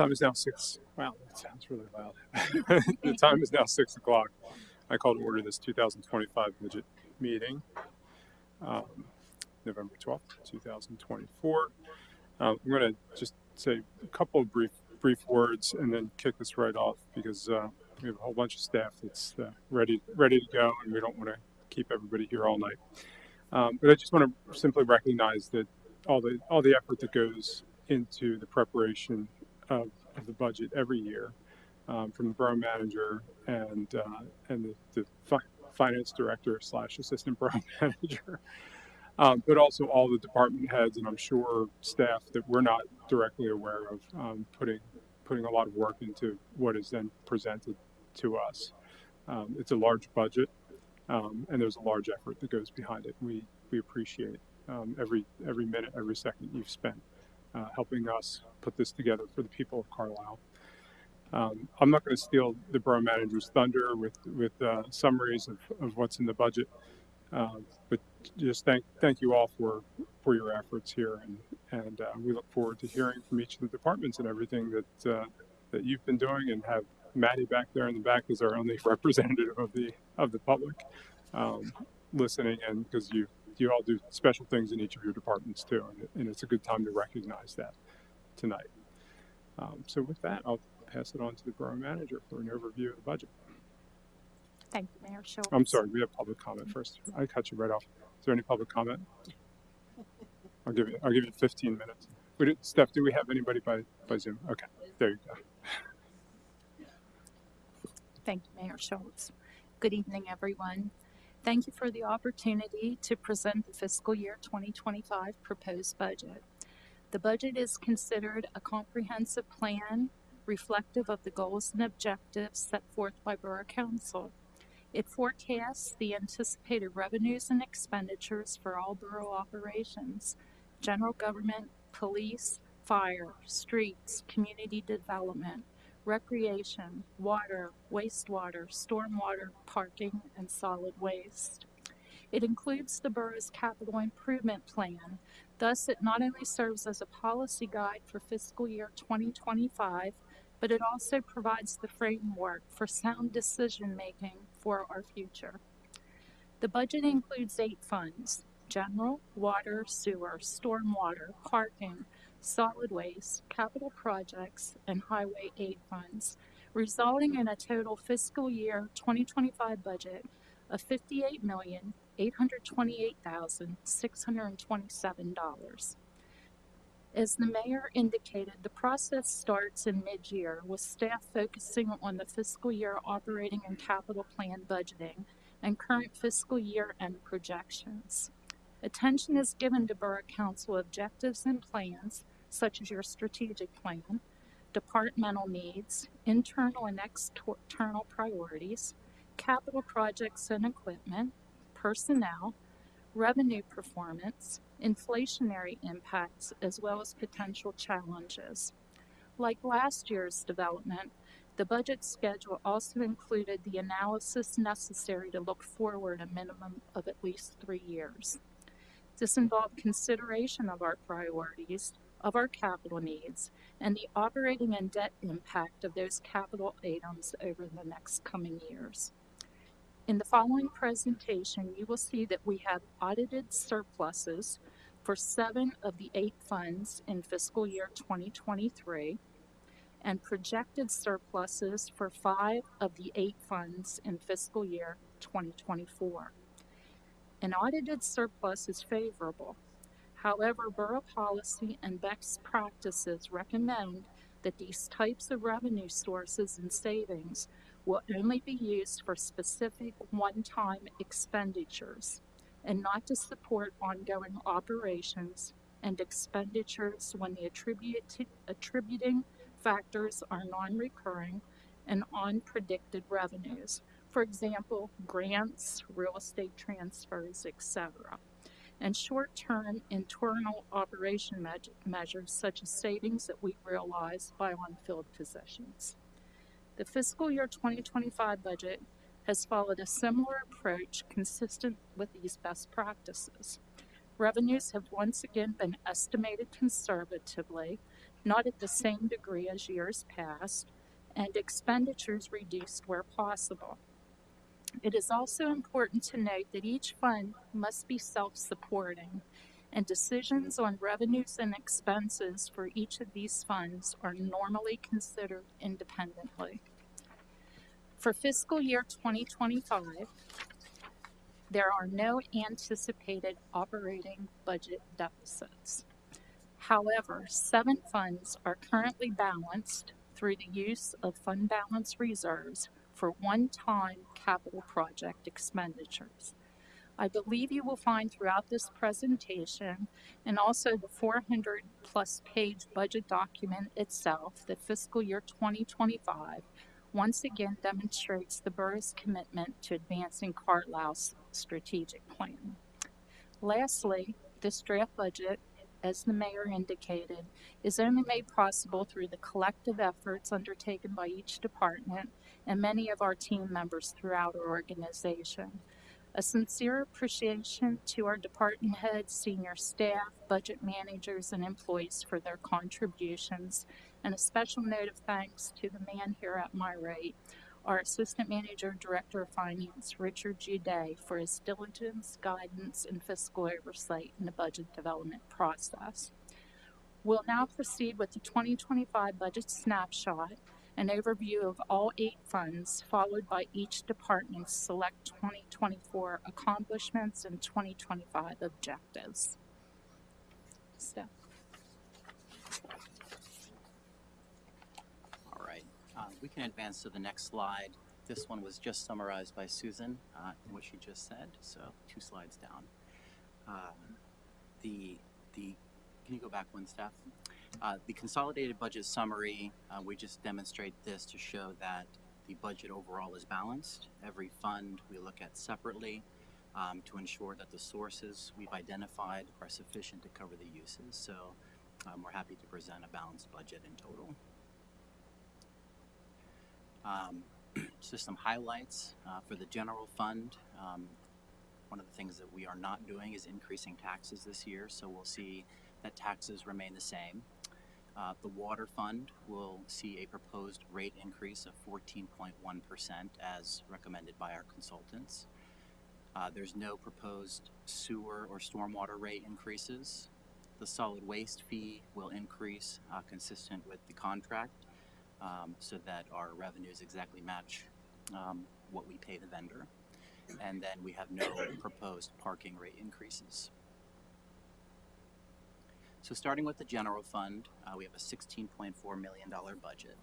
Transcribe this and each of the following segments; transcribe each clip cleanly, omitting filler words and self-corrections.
Time is now 6. Wow, that sounds really loud. The time is now 6 o'clock. I call to order this 2025 budget meeting, November 12th, 2024. I'm going to just say a couple of brief words and then kick this right off because we have a whole bunch of staff that's ready to go, and we don't want to keep everybody here all night. But I just want to simply recognize that all the effort that goes into the preparation of the budget every year, from the borough manager and the finance director / assistant borough manager, but also all the department heads, and I'm sure staff that we're not directly aware of, putting a lot of work into what is then presented to us. It's a large budget, and there's a large effort that goes behind it. We appreciate every minute, every second you've spent helping us put this together for the people of Carlisle. I'm not going to steal the borough manager's thunder with summaries of what's in the budget, but just thank you all for your efforts here, and we look forward to hearing from each of the departments and everything that you've been doing, and have Maddie back there in the back as our only representative of the public, listening, and because you all do special things in each of your departments too, and it's a good time to recognize that tonight. So with that, I'll pass it on to the borough manager for an overview of the budget. Thank you, Mayor Schultz. I'm sorry, we have public comment first. I cut you right off. Is there any public comment? I'll give you 15 minutes. Steph, do we have anybody by Zoom? Okay, there you go. Thank you, Mayor Schultz. Good evening, everyone. Thank you for the opportunity to present the fiscal year 2025 proposed budget. The budget is considered a comprehensive plan reflective of the goals and objectives set forth by Borough Council. It forecasts the anticipated revenues and expenditures for all borough operations, general government, police, fire, streets, community development, recreation, water, wastewater, stormwater, parking, and solid waste. It includes the borough's capital improvement plan. Thus, it not only serves as a policy guide for fiscal year 2025, but it also provides the framework for sound decision-making for our future. The budget includes 8 funds: general, water, sewer, stormwater, parking, solid waste, capital projects, and highway aid funds, resulting in a total fiscal year 2025 budget of $58,828,627. As the mayor indicated, the process starts in mid-year with staff focusing on the fiscal year operating and capital plan budgeting and current fiscal year end projections. Attention is given to Borough Council objectives and plans, such as your strategic plan, departmental needs, internal and external priorities, capital projects and equipment, personnel, revenue performance, inflationary impacts, as well as potential challenges. Like last year's development, the budget schedule also included the analysis necessary to look forward a minimum of at least 3 years. This involved consideration of our priorities, of our capital needs, and the operating and debt impact of those capital items over the next coming years. In the following presentation, you will see that we have audited surpluses for 7 of the 8 funds in fiscal year 2023 and projected surpluses for 5 of the 8 funds in fiscal year 2024. An audited surplus is favorable. However, borough policy and best practices recommend that these types of revenue sources and savings will only be used for specific one-time expenditures and not to support ongoing operations and expenditures when the attributing factors are non-recurring and unpredicted revenues, for example, grants, real estate transfers, etc., and short-term internal operation measures such as savings that we realize by on-field positions. The fiscal year 2025 budget has followed a similar approach consistent with these best practices. Revenues have once again been estimated conservatively not at the same degree as years past, and expenditures reduced where possible. It is also important to note that each fund must be self-supporting, and decisions on revenues and expenses for each of these funds are normally considered independently. For fiscal year 2025, there are no anticipated operating budget deficits. However, 7 funds are currently balanced through the use of fund balance reserves for one-time capital project expenditures. I believe you will find throughout this presentation and also the 400 plus page budget document itself that fiscal year 2025 once again demonstrates the borough's commitment to advancing Carlisle's strategic plan. Lastly, this draft budget, as the mayor indicated, is only made possible through the collective efforts undertaken by each department and many of our team members throughout our organization. A sincere appreciation to our department heads, senior staff, budget managers, and employees for their contributions, and a special note of thanks to the man here at my right, our Assistant Manager, Director of Finance, Richard Jude, for his diligence, guidance, and fiscal oversight in the budget development process. We'll now proceed with the 2025 budget snapshot, an overview of all 8 funds, followed by each department's select 2024 accomplishments and 2025 objectives. Steph. All right, we can advance to the next slide. This one was just summarized by Susan in what she just said, so 2 slides down. Can you go back one, Steph? The consolidated budget summary, we just demonstrate this to show that the budget overall is balanced. Every fund we look at separately to ensure that the sources we've identified are sufficient to cover the uses. So we're happy to present a balanced budget in total. Just some highlights for the general fund. One of the things that we are not doing is increasing taxes this year, so we'll see that taxes remain the same. The water fund will see a proposed rate increase of 14.1% as recommended by our consultants. There's no proposed sewer or stormwater rate increases. The solid waste fee will increase consistent with the contract so that our revenues exactly match what we pay the vendor. And then we have no proposed parking rate increases. So starting with the general fund, we have a $16.4 million budget.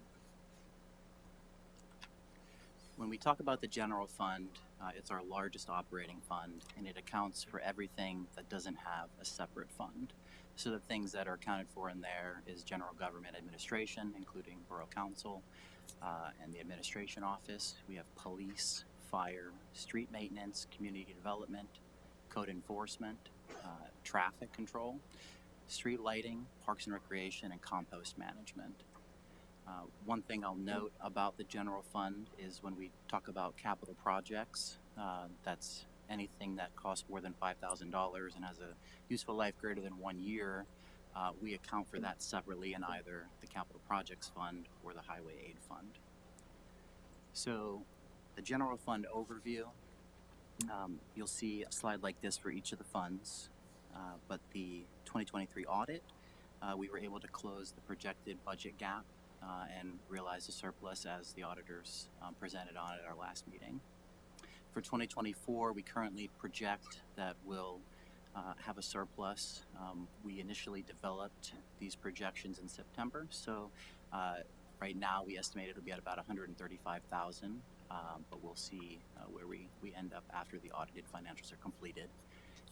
When we talk about the general fund, it's our largest operating fund, and it accounts for everything that doesn't have a separate fund. So the things that are accounted for in there is general government administration, including Borough Council and the administration office. We have police, fire, street maintenance, community development, code enforcement, traffic control, street lighting, parks and recreation, and compost management. One thing I'll note about the general fund is when we talk about capital projects, that's anything that costs more than $5,000 and has a useful life greater than 1 year, we account for that separately in either the capital projects fund or the highway aid fund. So the general fund overview, you'll see a slide like this for each of the funds, but the 2023 audit, we were able to close the projected budget gap and realize a surplus as the auditors presented on at our last meeting. For 2024, we currently project that we'll have a surplus. We initially developed these projections in September, so right now we estimate it'll be at about $135,000, but we'll see where we end up after the audited financials are completed.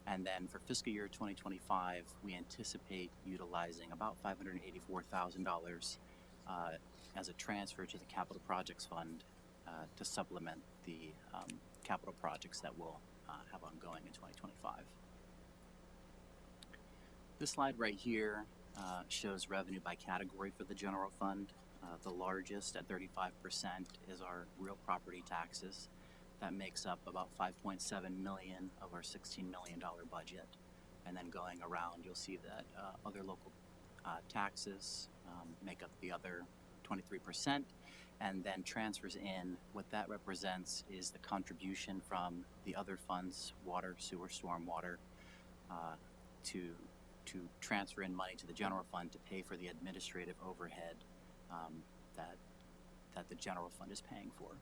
And then for fiscal year 2025, we anticipate utilizing about $584,000 as a transfer to the capital projects fund to supplement the capital projects that we'll have ongoing in 2025. This slide right here shows revenue by category for the general fund. The largest at 35% is our real property taxes. That makes up about $5.7 million of our $16 million budget. And then going around, you'll see that other local taxes make up the other 23%, and then transfers in. What that represents is the contribution from the other funds, water, sewer, stormwater, to transfer in money to the general fund to pay for the administrative overhead that the general fund is paying for.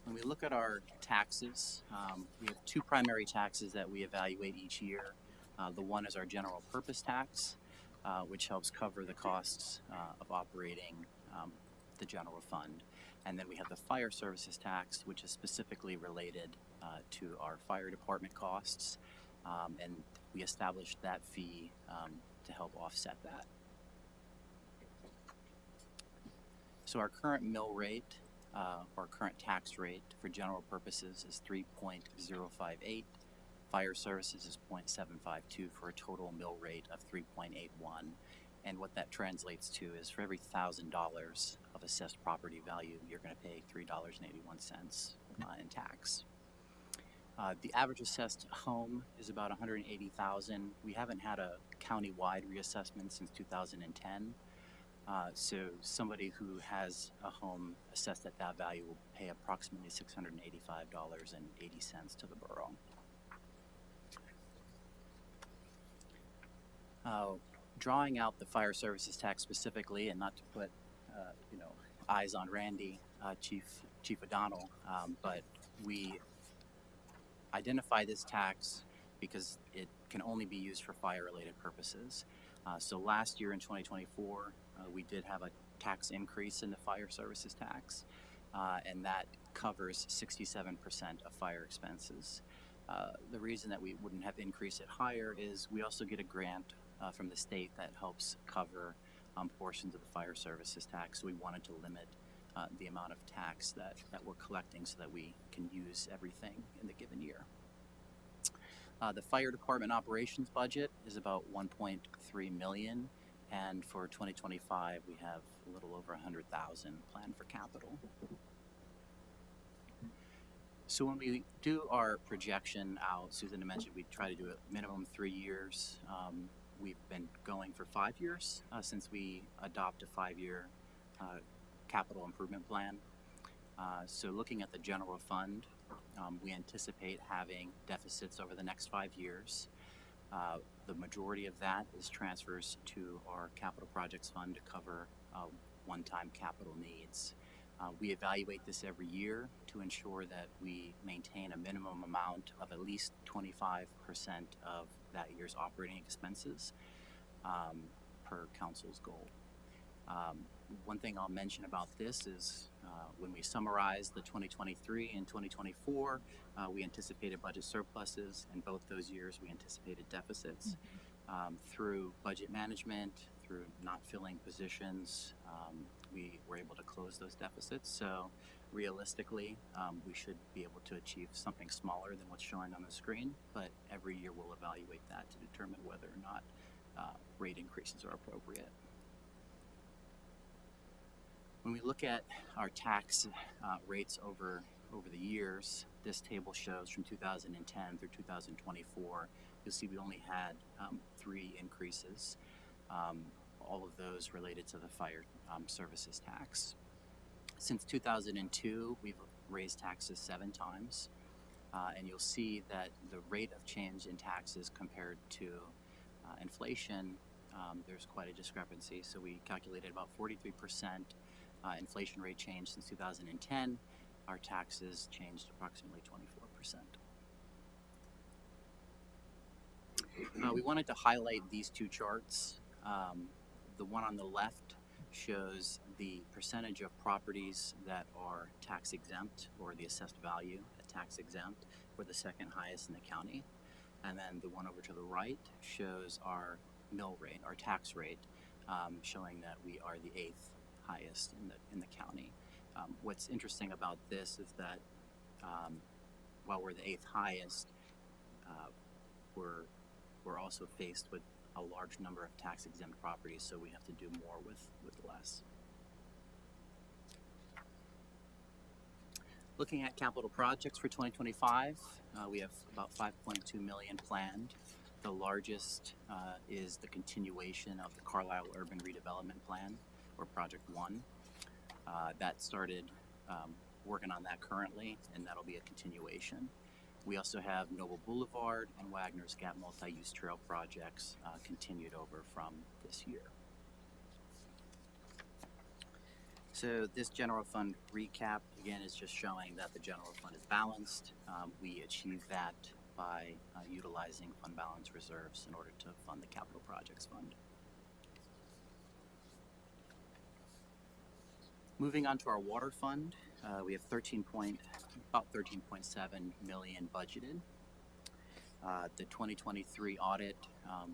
When we look at our taxes, we have two primary taxes that we evaluate each year. The one is our general purpose tax, which helps cover the costs of operating the general fund. And then we have the fire services tax, which is specifically related to our fire department costs. And we established that fee to help offset that. So our current mill rate, or current tax rate for general purposes is 3.058. Fire services is 0.752 for a total mill rate of 3.81. And what that translates to is for every $1,000 of assessed property value, you're going to pay $3.81 in tax. The average assessed home is about $180,000. We haven't had a county-wide reassessment since 2010. So somebody who has a home assessed at that value will pay approximately $685.80 to the borough. Drawing out the fire services tax specifically, and not to put eyes on Randy, Chief O'Donnell, but we identify this tax because it can only be used for fire-related purposes. So last year in 2024, we did have a tax increase in the fire services tax, and that covers 67% of fire expenses. The reason that we wouldn't have increased it higher is we also get a grant from the state that helps cover portions of the fire services tax. So we wanted to limit the amount of tax that we're collecting so that we can use everything in the given year. The fire department operations budget is about $1.3 million, and for 2025 we have a little over $100,000 planned for capital. So when we do our projection out, Susan mentioned we try to do it minimum 3 years. We've been going for 5 years since we adopt a 5-year capital improvement plan. So looking at the general fund, we anticipate having deficits over the next 5 years. The majority of that is transfers to our capital projects fund to cover one-time capital needs. We evaluate this every year to ensure that we maintain a minimum amount of at least 25% of that year's operating expenses per council's goal. One thing I'll mention about this is when we summarize the 2023 and 2024, we anticipated budget surpluses. In both those years, we anticipated deficits. Through budget management, through not filling positions, we were able to close those deficits. So realistically, we should be able to achieve something smaller than what's showing on the screen, but every year we'll evaluate that to determine whether or not rate increases are appropriate. When we look at our tax rates over the years, this table shows from 2010 through 2024, you'll see we only had 3 increases, all of those related to the fire services tax. Since 2002, we've raised taxes 7 times, and you'll see that the rate of change in taxes compared to inflation, there's quite a discrepancy. So we calculated about 43% inflation rate change since 2010. Our taxes changed approximately 24%. We wanted to highlight these 2 charts. The one on the left shows the percentage of properties that are tax exempt, or the assessed value at tax exempt. We're the second highest in the county. And then the one over to the right shows our mill rate, our tax rate, showing that we are the 8th highest in the county. What's interesting about this is that while we're the 8th highest, we're also faced with a large number of tax exempt properties, so we have to do more with less. Looking at capital projects for 2025, we have about $5.2 million planned. The largest is the continuation of the Carlisle Urban Redevelopment Plan, or Project 1. That started working on that currently, and that'll be a continuation. We also have Noble Boulevard and Wagner's Gap multi-use trail projects continued over from this year. So this general fund recap, again, is just showing that the general fund is balanced. We achieve that by utilizing fund balance reserves in order to fund the capital projects fund. Moving on to our water fund, we have about 13.7 million budgeted. The 2023 audit,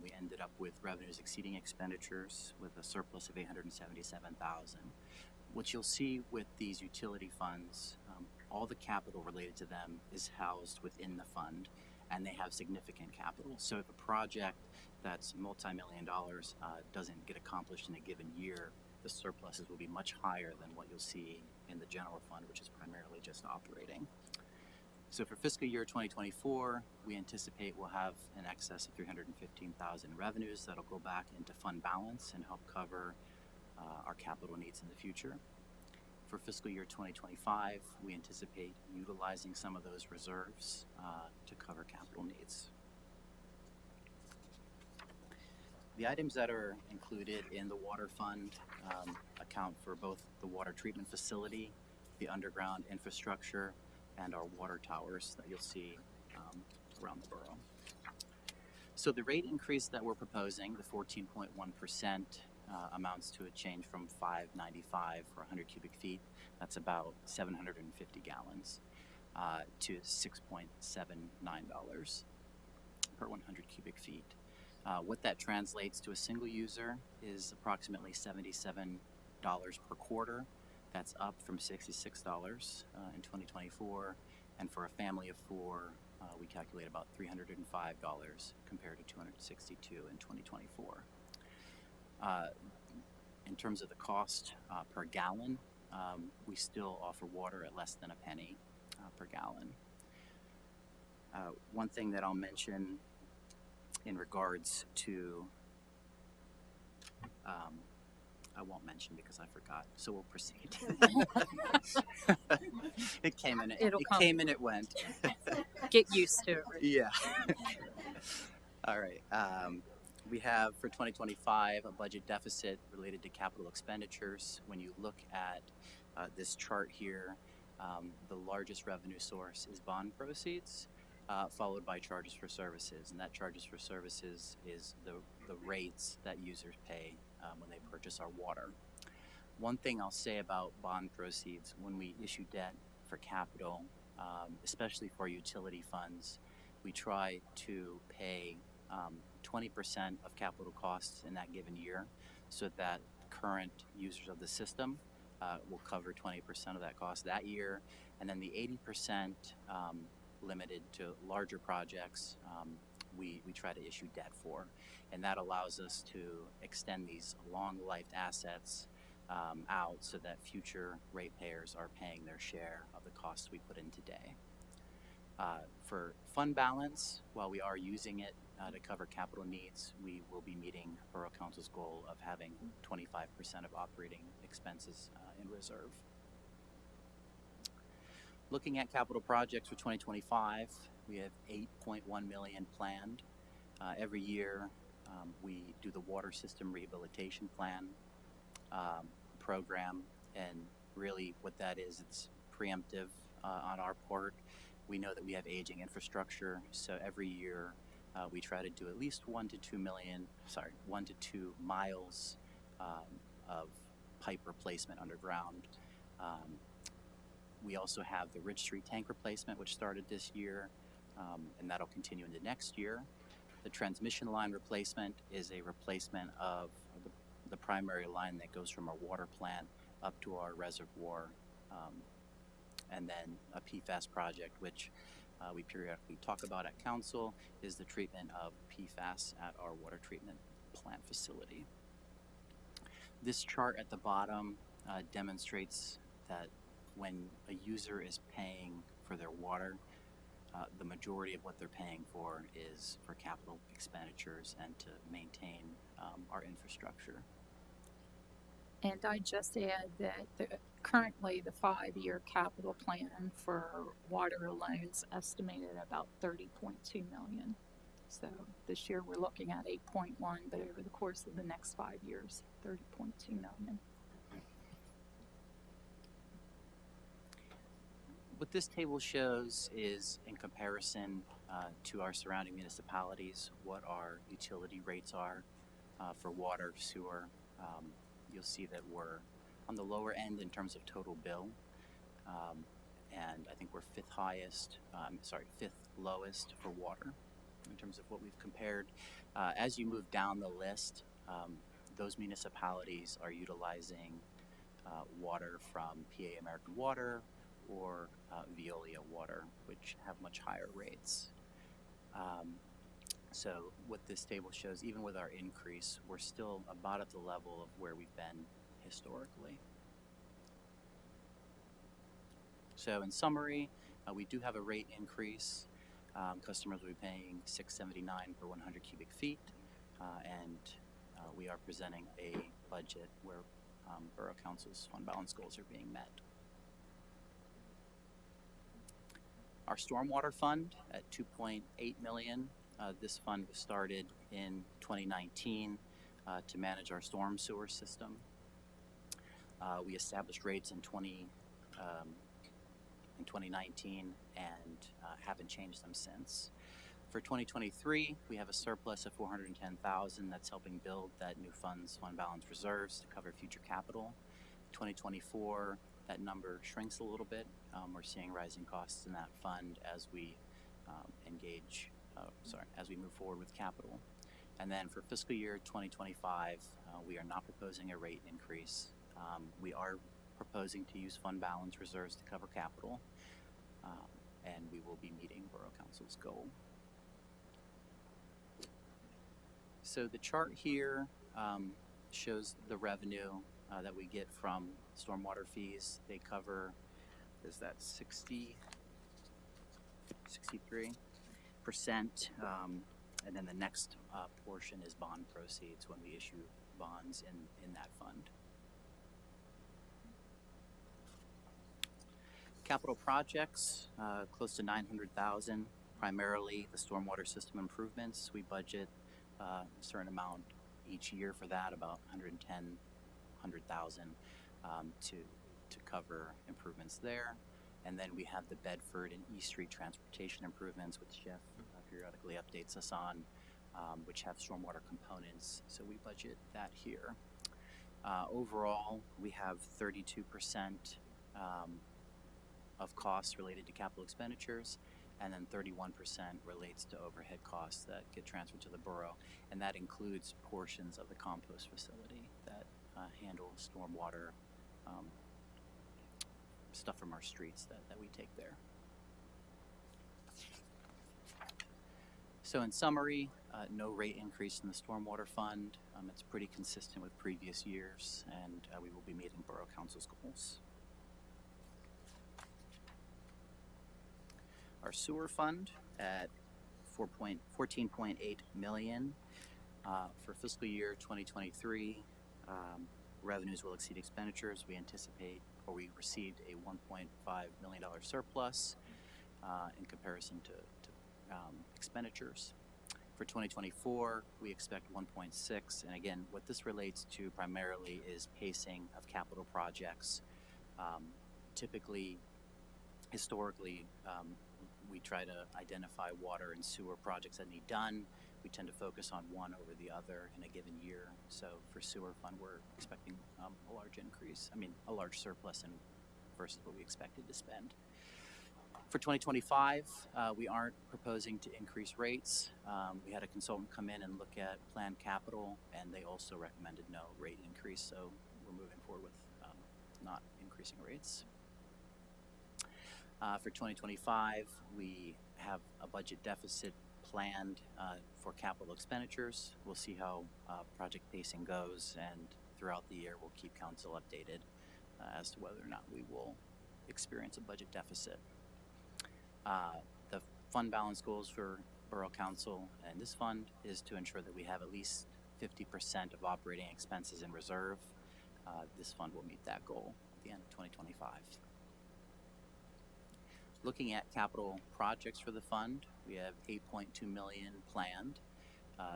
we ended up with revenues exceeding expenditures with a surplus of $877,000. What you'll see with these utility funds, all the capital related to them is housed within the fund, and they have significant capital. So if a project that's multi-million dollars doesn't get accomplished in a given year, the surpluses will be much higher than what you'll see in the general fund, which is primarily just operating. So for fiscal year 2024, we anticipate we'll have an excess of $315,000 revenues that'll go back into fund balance and help cover our capital needs in the future. For fiscal year 2025, we anticipate utilizing some of those reserves to cover capital needs. The items that are included in the water fund account for both the water treatment facility, the underground infrastructure, and our water towers that you'll see around the borough. So the rate increase that we're proposing, the 14.1%, amounts to a change from $5.95 for 100 cubic feet, that's about 750 gallons, to $6.79 per 100 cubic feet. What that translates to a single user is approximately $77 per quarter. That's up from $66 in 2024, and for a family of four, we calculate about $305 compared to $262 in 2024. In terms of the cost per gallon, we still offer water at less than a penny per gallon. One thing that I'll mention in regards to, I won't mention because I forgot, so we'll proceed. It came and it went. Get used to it. Yeah. All right. We have for 2025 a budget deficit related to capital expenditures. When you look at this chart here, the largest revenue source is bond proceeds, followed by charges for services. And that charges for services is the rates that users pay when they purchase our water. One thing I'll say about bond proceeds, when we issue debt for capital, especially for utility funds, we try to pay 20% of capital costs in that given year so that current users of the system will cover 20% of that cost that year, and then the 80% limited to larger projects we try to issue debt for, and that allows us to extend these long-lived assets out so that future ratepayers are paying their share of the costs we put in today. For fund balance, while we are using it to cover capital needs, we will be meeting Borough Council's goal of having 25% of operating expenses in reserve. Looking at capital projects for 2025, we have 8.1 million planned. Every year, we do the water system rehabilitation plan program, and really what that is, it's preemptive on our part. We know that we have aging infrastructure, so every year we try to do at least 1 to 2 miles of pipe replacement underground. We also have the Ridge Street tank replacement, which started this year, and that'll continue into next year. The transmission line replacement is a replacement of the primary line that goes from our water plant up to our reservoir, and then a PFAS project, which we periodically talk about at council, is the treatment of PFAS at our water treatment plant facility. This chart at the bottom demonstrates that when a user is paying for their water, the majority of what they're paying for is for capital expenditures and to maintain our infrastructure. And I just add that currently the 5-year capital plan for water alone is estimated at about 30.2 million. So this year we're looking at 8.1, but over the course of the next 5 years, 30.2 million. What this table shows is, in comparison to our surrounding municipalities, what our utility rates are for water, sewer. You'll see that we're on the lower end in terms of total bill, and I think we're fifth lowest for water in terms of what we've compared. As you move down the list, those municipalities are utilizing water from PA American Water or Veolia Water, which have much higher rates. So what this table shows, even with our increase, we're still about at the level of where we've been historically. So in summary, we do have a rate increase. Customers will be paying $6.79 per 100 cubic feet, and we are presenting a budget where Borough Council's fund balance goals are being met. Our stormwater fund at $2.8 million. This fund was started in 2019 to manage our storm sewer system. We established rates in 2019 and haven't changed them since. For 2023, we have a surplus of $410,000 that's helping build that new fund's fund balance reserves to cover future capital. 2024, that number shrinks a little bit. We're seeing rising costs in that fund as we as we move forward with capital. And then for fiscal year 2025, we are not proposing a rate increase. We are proposing to use fund balance reserves to cover capital, and we will be meeting Borough Council's goal. So the chart here shows the revenue that we get from stormwater fees. They cover, is that 63%, and then the next portion is bond proceeds when we issue bonds in that fund. Capital projects, close to $900,000, primarily the stormwater system improvements. We budget a certain amount each year for that, about $110,000 to cover improvements there. And then we have the Bedford and East Street transportation improvements, which Jeff periodically updates us on, which have stormwater components. So we budget that here. Overall, we have 32% of costs related to capital expenditures, and then 31% relates to overhead costs that get transferred to the borough, and that includes portions of the compost facility that handle stormwater stuff from our streets that we take there. So in summary, no rate increase in the stormwater fund. It's pretty consistent with previous years, and we will be meeting Borough Council's goals. Our sewer fund at $14.8 million for fiscal year 2023. Revenues will exceed expenditures. We anticipate, or we received a $1.5 million surplus in comparison to expenditures. For 2024, we expect 1.6, and again, what this relates to primarily is pacing of capital projects. Typically, historically, we try to identify water and sewer projects that need done. We tend to focus on one over the other in a given year. So for sewer fund, we're expecting a large surplus versus what we expected to spend. For 2025, we aren't proposing to increase rates. We had a consultant come in and look at planned capital, and they also recommended no rate increase. So we're moving forward with not increasing rates. For 2025, we have a budget deficit planned for capital expenditures. We'll see how project pacing goes, and throughout the year, we'll keep council updated as to whether or not we will experience a budget deficit. The fund balance goals for Borough Council and this fund is to ensure that we have at least 50% of operating expenses in reserve. This fund will meet that goal at the end of 2025. Looking at capital projects for the fund, we have 8.2 million planned.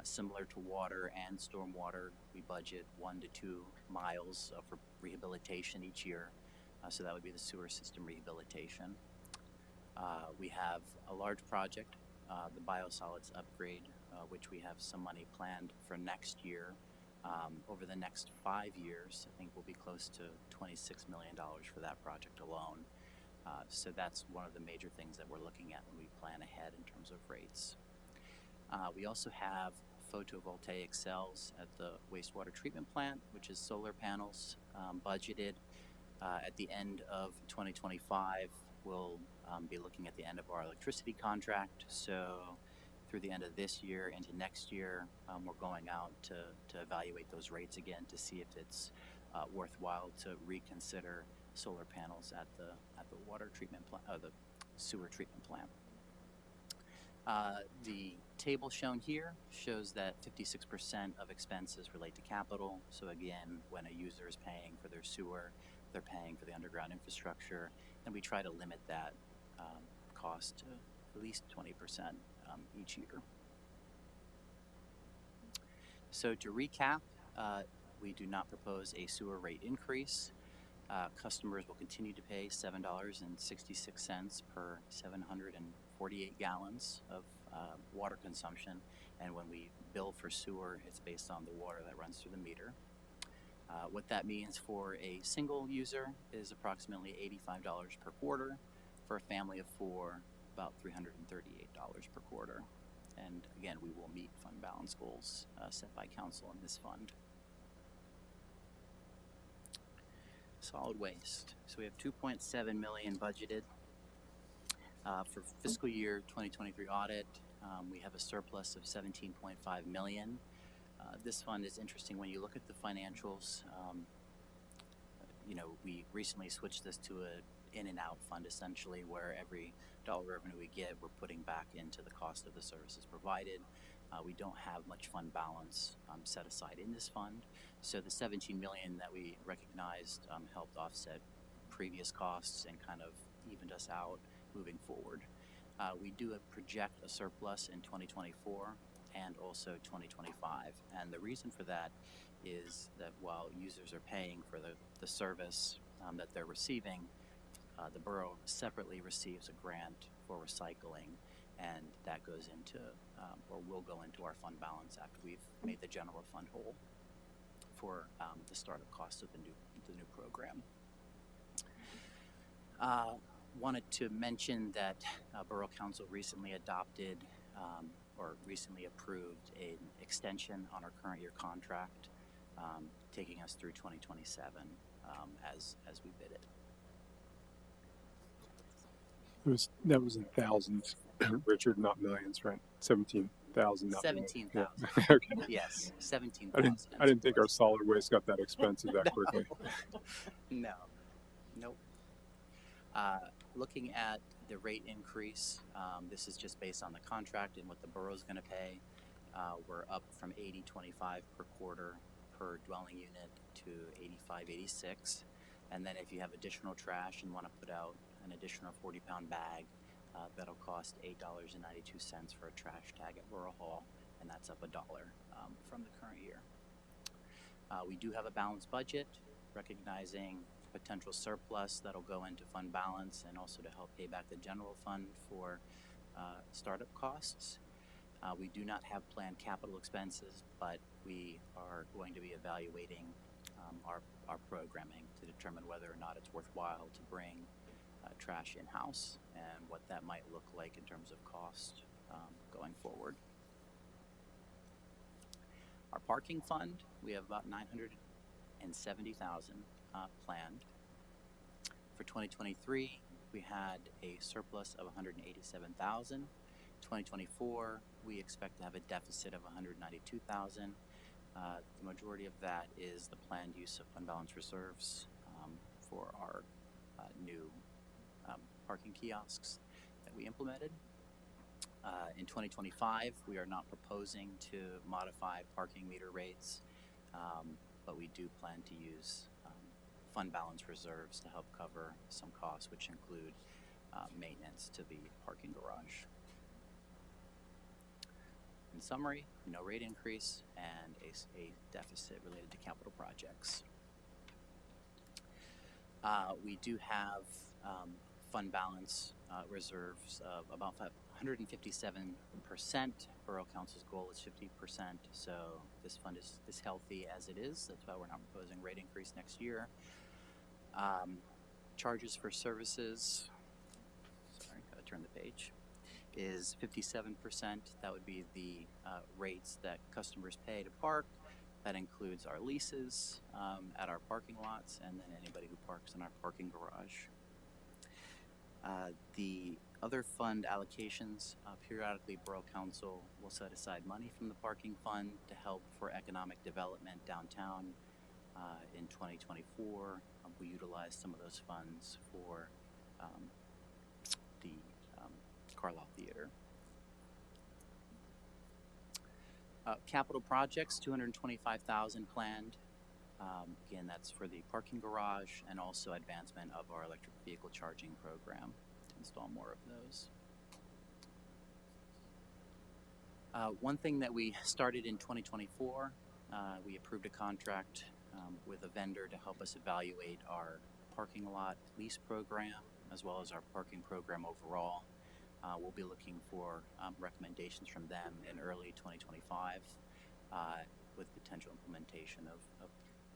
Similar to water and stormwater, we budget 1 to 2 miles for rehabilitation each year. So that would be the sewer system rehabilitation. We have a large project, the biosolids upgrade, which we have some money planned for next year. Over the next 5 years, I think we'll be close to $26 million for that project alone. So that's one of the major things that we're looking at when we plan ahead in terms of rates. We also have photovoltaic cells at the wastewater treatment plant, which is solar panels budgeted. At the end of 2025, we'll be looking at the end of our electricity contract. So through the end of this year into next year, we're going out to evaluate those rates again to see if it's worthwhile to reconsider solar panels at the water treatment plant, the sewer treatment plant. The table shown here shows that 56% of expenses relate to capital. So again, when a user is paying for their sewer, they're paying for the underground infrastructure, and we try to limit that cost to at least 20% each year. So to recap, we do not propose a sewer rate increase. Customers will continue to pay $7.66 per 748 gallons of water consumption, and when we bill for sewer, it's based on the water that runs through the meter. What that means for a single user is approximately $85 per quarter. For a family of 4, about $338 per quarter. And again, we will meet fund balance goals set by council in this fund. Solid waste. So we have 2.7 million budgeted for fiscal year 2023 audit. We have a surplus of 17.5 million. This fund is interesting when you look at the financials. We recently switched this to a in and out fund, essentially, where every dollar revenue we get, we're putting back into the cost of the services provided. We don't have much fund balance set aside in this fund. So the 17 million that we recognized helped offset previous costs and kind of evened us out moving forward. We do project a surplus in 2024 and also 2025. And the reason for that is that while users are paying for the service that they're receiving, the borough separately receives a grant for recycling, and that goes into, or will go into our fund balance after we've made the general fund whole for the startup cost of the new program. Wanted to mention that Borough Council recently adopted or recently approved an extension on our current year contract, taking us through 2027 as we bid it. That was in thousands, Richard, not millions, right? 17,000. 17,000. Yeah. Okay. Yes, 17,000. I didn't think our solid waste got that expensive that quickly. No. Nope. Looking at the rate increase, this is just based on the contract and what the borough's going to pay. We're up from $80.25 per quarter per dwelling unit to $85.86. And then if you have additional trash and want to put out an additional 40-pound bag, that'll cost $8.92 for a trash tag at Borough Hall, and that's up $1 from the current year. We do have a balanced budget, recognizing potential surplus that'll go into fund balance and also to help pay back the general fund for startup costs. We do not have planned capital expenses, but we are going to be evaluating our programming to determine whether or not it's worthwhile to bring trash in-house and what that might look like in terms of cost going forward. Our parking fund, we have about $970,000 planned. For 2023, we had a surplus of $187,000. 2024, we expect to have a deficit of $192,000. The majority of that is the planned use of fund balance reserves for our new parking kiosks that we implemented. In 2025, we are not proposing to modify parking meter rates, but we do plan to use fund balance reserves to help cover some costs, which include maintenance to the parking garage. In summary, no rate increase and a deficit related to capital projects. We do have fund balance reserves of about 157%. Borough Council's goal is 50%, so this fund is healthy as it is. That's why we're not proposing rate increase next year. Charges for services, sorry, gotta turn the page, is 57%. That would be the rates that customers pay to park. That includes our leases at our parking lots and then anybody who parks in our parking garage. The other fund allocations, periodically Borough Council will set aside money from the parking fund to help for economic development downtown. In 2024, we utilized some of those funds for the Carlisle Theater. Capital projects, $225,000 planned. Again, that's for the parking garage and also advancement of our electric vehicle charging program to install more of those. One thing that we started in 2024, we approved a contract with a vendor to help us evaluate our parking lot lease program as well as our parking program overall. We'll be looking for recommendations from them in early 2025 with potential implementation of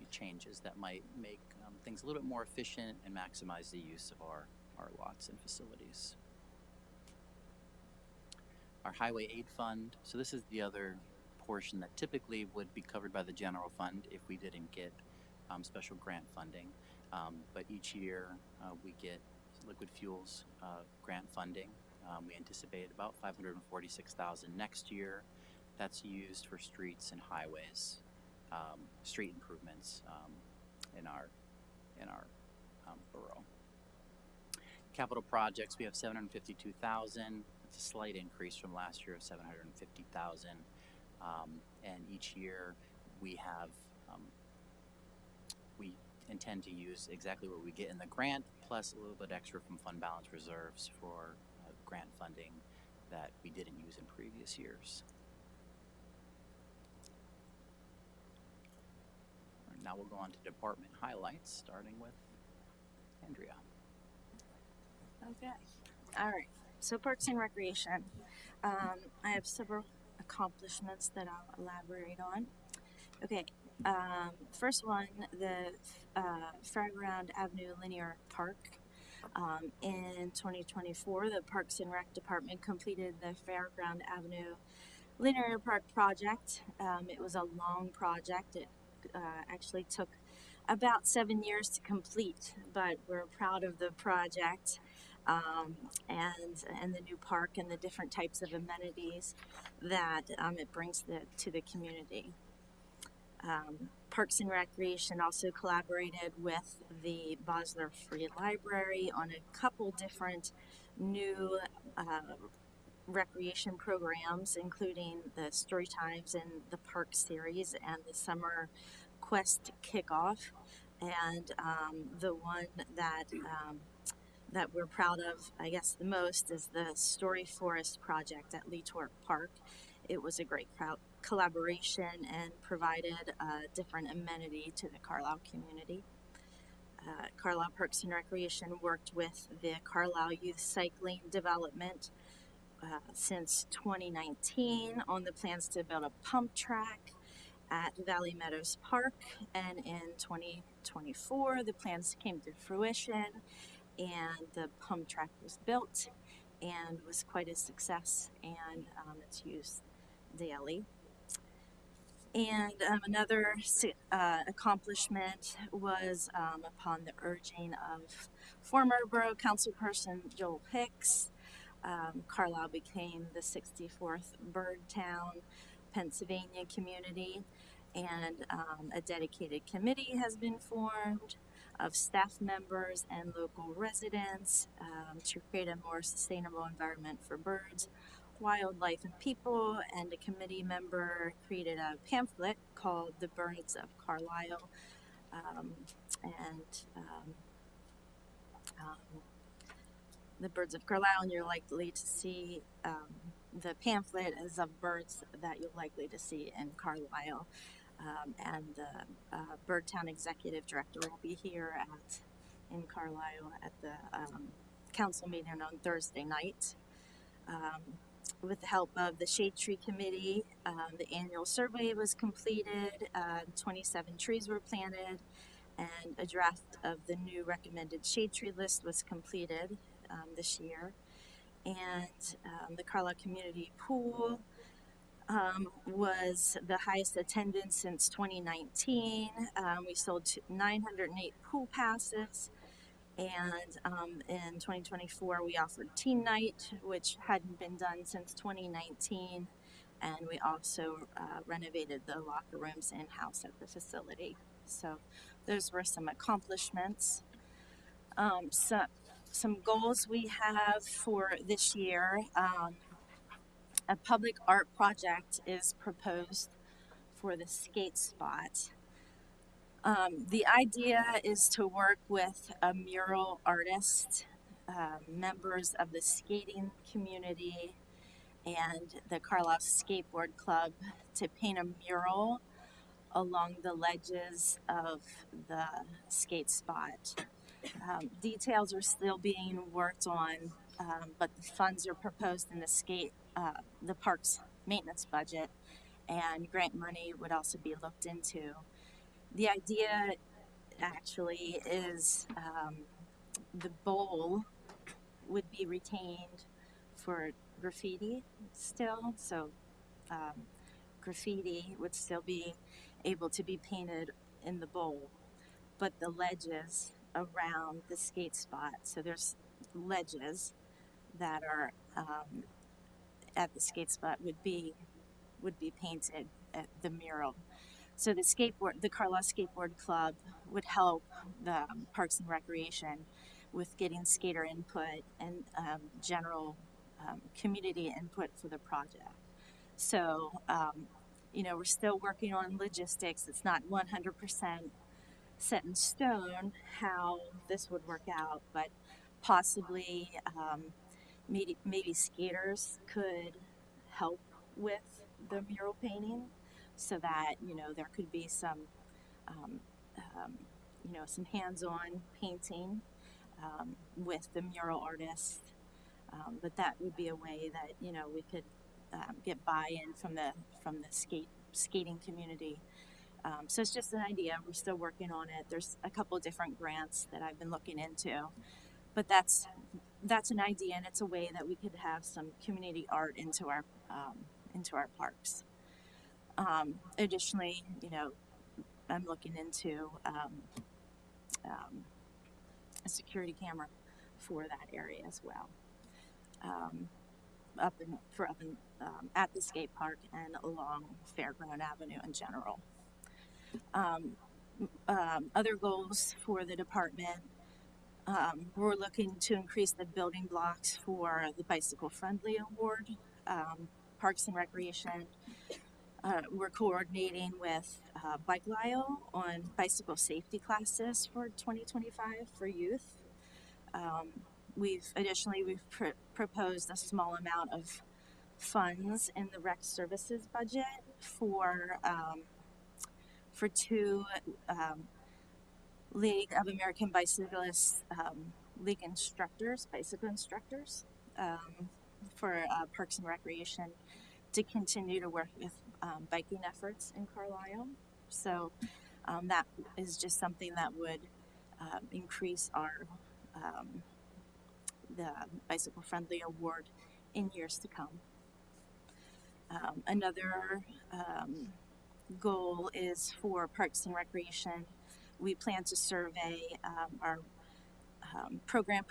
changes that might make things a little bit more efficient and maximize the use of our lots and facilities. Our Highway Aid Fund, so this is the other portion that typically would be covered by the general fund if we didn't get special grant funding. But each year we get liquid fuels grant funding. We anticipate about $546,000 next year. That's used for streets and highways, street improvements in our borough. Capital projects, we have $752,000. It's a slight increase from last year of $750,000. And each year we have we intend to use exactly what we get in the grant plus a little bit extra from fund balance reserves for grant funding that we didn't use in previous years. Now we'll go on to department highlights, starting with Andrea. Okay. All right. So Parks and Recreation. I have several accomplishments that I'll elaborate on. Okay. First one, the Fairground Avenue Linear Park. In 2024, the Parks and Rec Department completed the Fairground Avenue Linear Park project. It was a long project. It actually took about 7 years to complete, but we're proud of the project and the new park and the different types of amenities that it brings to the community. Parks and Recreation also collaborated with the Bosler Free Library on a couple different new recreation programs, including the Story Times and the Park series and the Summer Quest Kickoff. And the one that we're proud of, I guess, the most is the Story Forest project at Leetort Park. It was a great collaboration and provided a different amenity to the Carlisle community. Carlisle Parks and Recreation worked with the Carlisle Youth Cycling Development since 2019 on the plans to build a pump track at Valley Meadows Park, and in 2024 the plans came to fruition and the pump track was built and was quite a success, and it's used daily. And another accomplishment was upon the urging of former Borough Councilperson Joel Hicks. Carlisle became the 64th Birdtown, Pennsylvania community, and a dedicated committee has been formed of staff members and local residents to create a more sustainable environment for birds Wildlife and People, and a committee member created a pamphlet called The Birds of Carlisle. Um, and the Birds of Carlisle, and you're likely to see the pamphlet is of birds that you're likely to see in Carlisle. And the Birdtown Executive Director will be here in Carlisle at the council meeting on Thursday night. With the help of the Shade Tree Committee, the annual survey was completed, 27 trees were planted, and a draft of the new recommended shade tree list was completed this year. And the Carlisle Community Pool was the highest attendance since 2019. We sold 908 pool passes. And in 2024, we offered teen night, which hadn't been done since 2019. And we also renovated the locker rooms in-house at the facility. So those were some accomplishments. Some goals we have for this year. A public art project is proposed for the skate spot. The idea is to work with a mural artist, members of the skating community, and the Carlisle Skateboard Club to paint a mural along the ledges of the skate spot. Details are still being worked on, but the funds are proposed in the park's maintenance budget, and grant money would also be looked into. The idea actually is the bowl would be retained for graffiti still, so graffiti would still be able to be painted in the bowl, but the ledges around the skate spot, so there's ledges that are at the skate spot would be painted at the mural. So the Carlisle Skateboard Club would help the Parks and Recreation with getting skater input and general community input for the project. So, we're still working on logistics. It's not 100% set in stone how this would work out, but possibly maybe skaters could help with the mural painting, so that there could be some some hands-on painting with the mural artist. But that would be a way that we could get buy-in from the skating community. So it's just an idea. We're still working on it. There's a couple of different grants that I've been looking into, but that's an idea, and it's a way that we could have some community art into our parks. Additionally, I'm looking into a security camera for that area as well, at the skate park and along Fairground Avenue in general. Other goals for the department, we're looking to increase the building blocks for the Bicycle Friendly Award. Parks and Recreation, we're coordinating with Bike Lyle on bicycle safety classes for 2025 for youth. We've proposed a small amount of funds in the rec services budget for two League of American Bicyclists league instructors, bicycle instructors, for Parks and Recreation to continue to work with biking efforts in Carlisle. So that is just something that would increase our the Bicycle Friendly Award in years to come. Another goal is for Parks and Recreation. We plan to survey our program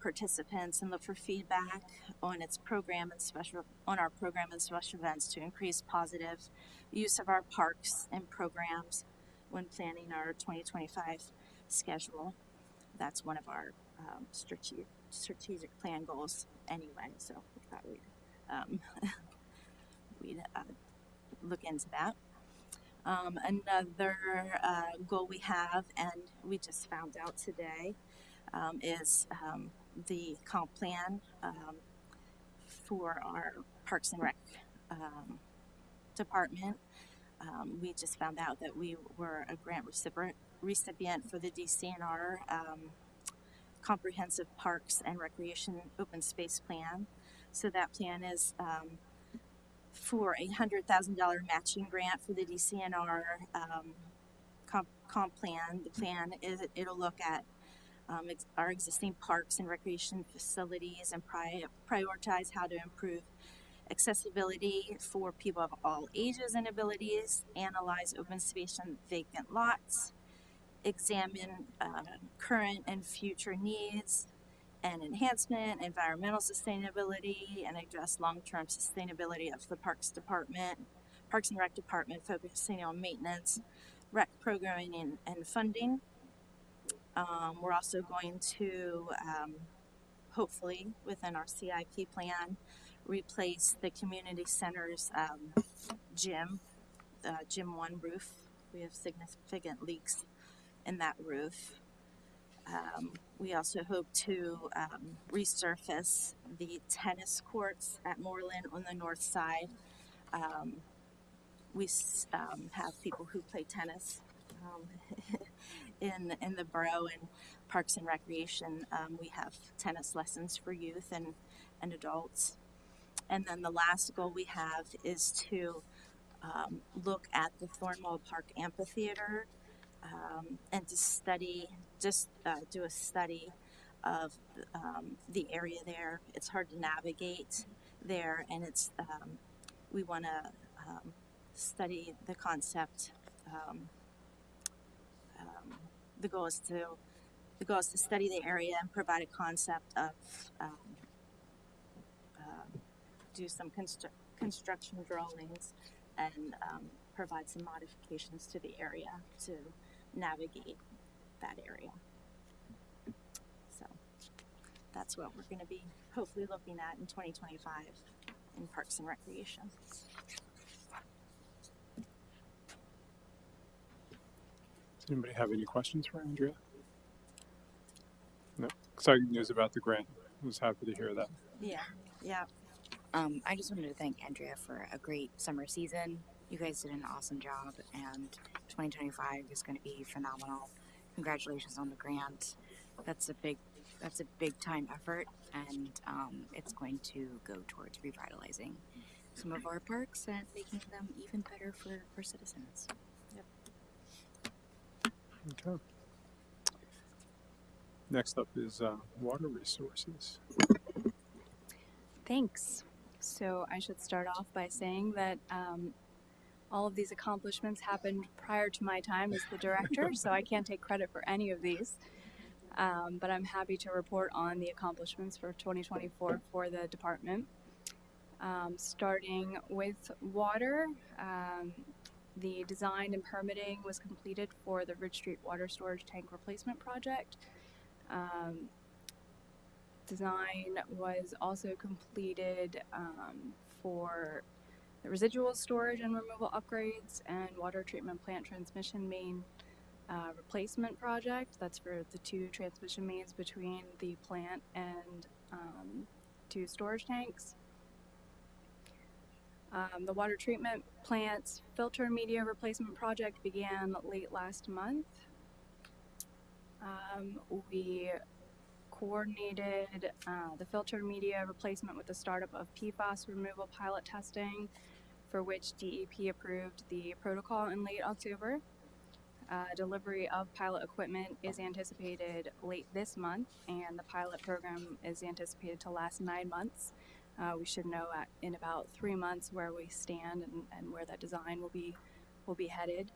participants and look for feedback on our program and special events to increase positive use of our parks and programs when planning our 2025 schedule. That's one of our strategic plan goals anyway, so thought um, we'd look into that. Another goal we have, and we just found out today, is the comp plan for our Parks and Rec department. We just found out that we were a grant recipient for the DCNR Comprehensive Parks and Recreation Open Space Plan. So that plan is for a $100,000 matching grant for the DCNR comp plan. The plan is it'll look at our existing parks and recreation facilities and prioritize how to improve accessibility for people of all ages and abilities, analyze open space and vacant lots, examine current and future needs and enhancement, environmental sustainability, and address long-term sustainability of the Parks and Rec Department, focusing on maintenance, rec programming, and funding. We're also going to, hopefully, within our CIP plan, replace the community center's gym 1 roof. We have significant leaks in that roof. We also hope to resurface the tennis courts at Moreland on the north side. We have people who play tennis in the borough, and Parks and Recreation. We have tennis lessons for youth and adults. And then the last goal we have is to look at the Thornwall Park Amphitheater and to do a study of the area there. It's hard to navigate there, and we want to study the concept. The goal is to study the area and provide a concept of do some construction drawings and provide some modifications to the area to navigate that area. So that's what we're going to be hopefully looking at in 2025 in Parks and Recreation. Does anybody have any questions for Andrea? No. Exciting news about the grant. I was happy to hear that. Yeah. I just wanted to thank Andrea for a great summer season. You guys did an awesome job, and 2025 is going to be phenomenal. Congratulations on the grant. That's a big time effort, and it's going to go towards revitalizing some of our parks and making them even better for citizens. Okay. Next up is water resources. Thanks. So I should start off by saying that all of these accomplishments happened prior to my time as the director, so I can't take credit for any of these. But I'm happy to report on the accomplishments for 2024 for the department. Starting with water, the design and permitting was completed for the Ridge Street Water Storage Tank Replacement Project. Design was also completed for the residual storage and removal upgrades and water treatment plant transmission main replacement project. That's for the 2 transmission mains between the plant and 2 storage tanks. The water treatment plant's filter media replacement project began late last month. We coordinated the filter media replacement with the startup of PFAS removal pilot testing, for which DEP approved the protocol in late October. Delivery of pilot equipment is anticipated late this month, and the pilot program is anticipated to last 9 months. We should know in about 3 months where we stand and where that design will be headed.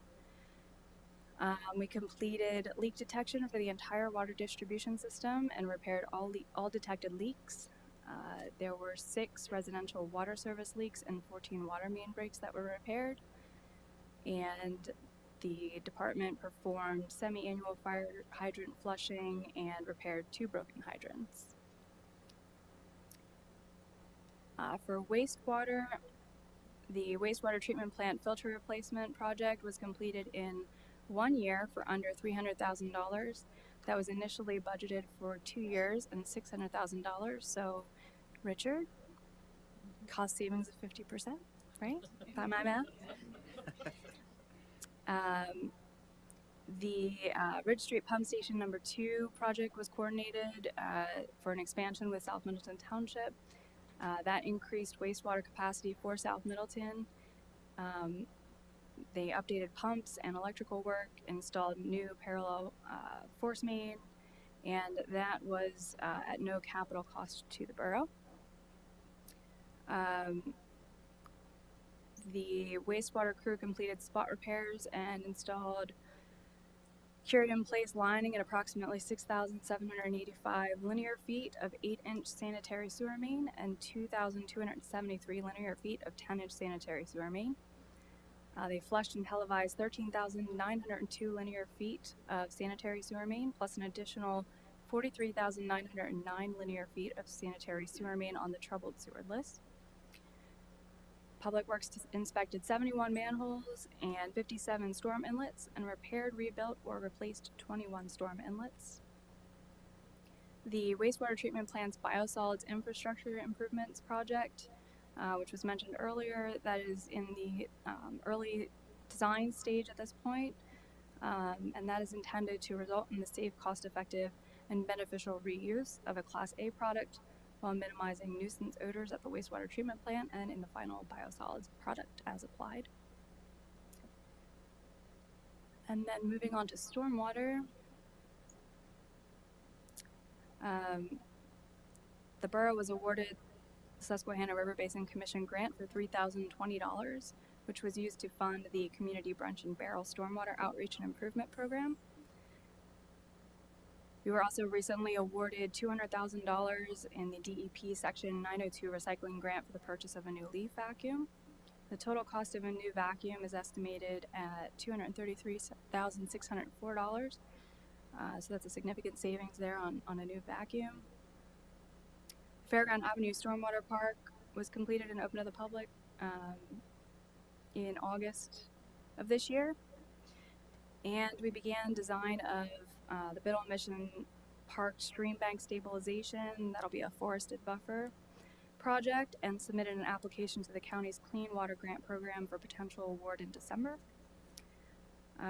We completed leak detection for the entire water distribution system and repaired all detected leaks. There were 6 residential water service leaks and 14 water main breaks that were repaired. And the department performed semi-annual fire hydrant flushing and repaired 2 broken hydrants. For wastewater, the wastewater treatment plant filter replacement project was completed in 1 year for under $300,000. That was initially budgeted for 2 years and $600,000. So, Richard, cost savings of 50%, right? By my math. The Ridge Street Pump Station number 2 project was coordinated for an expansion with South Middleton Township. That increased wastewater capacity for South Middleton. They updated pumps and electrical work, installed new parallel force main, and that was at no capital cost to the borough. The wastewater crew completed spot repairs and installed cured in place lining at approximately 6,785 linear feet of 8-inch sanitary sewer main and 2,273 linear feet of 10-inch sanitary sewer main. They flushed and televised 13,902 linear feet of sanitary sewer main, plus an additional 43,909 linear feet of sanitary sewer main on the troubled sewer list. Public Works inspected 71 manholes and 57 storm inlets and repaired, rebuilt, or replaced 21 storm inlets. The wastewater treatment plant's biosolids infrastructure improvements project, which was mentioned earlier, that is in the early design stage at this point, and that is intended to result in the safe, cost-effective, and beneficial reuse of a Class A product while minimizing nuisance odors at the wastewater treatment plant and in the final biosolids product as applied. And then moving on to stormwater. The borough was awarded the Susquehanna River Basin Commission grant for $3,020, which was used to fund the Community Brunch and Barrel Stormwater Outreach and Improvement Program. We were also recently awarded $200,000 in the DEP Section 902 recycling grant for the purchase of a new leaf vacuum. The total cost of a new vacuum is estimated at $233,604. So that's a significant savings there on a new vacuum. Fairground Avenue Stormwater Park was completed and open to the public in August of this year. And we began design of the Biddle Mission Park stream bank stabilization. That'll be a forested buffer project, and submitted an application to the county's Clean Water Grant Program for potential award in December.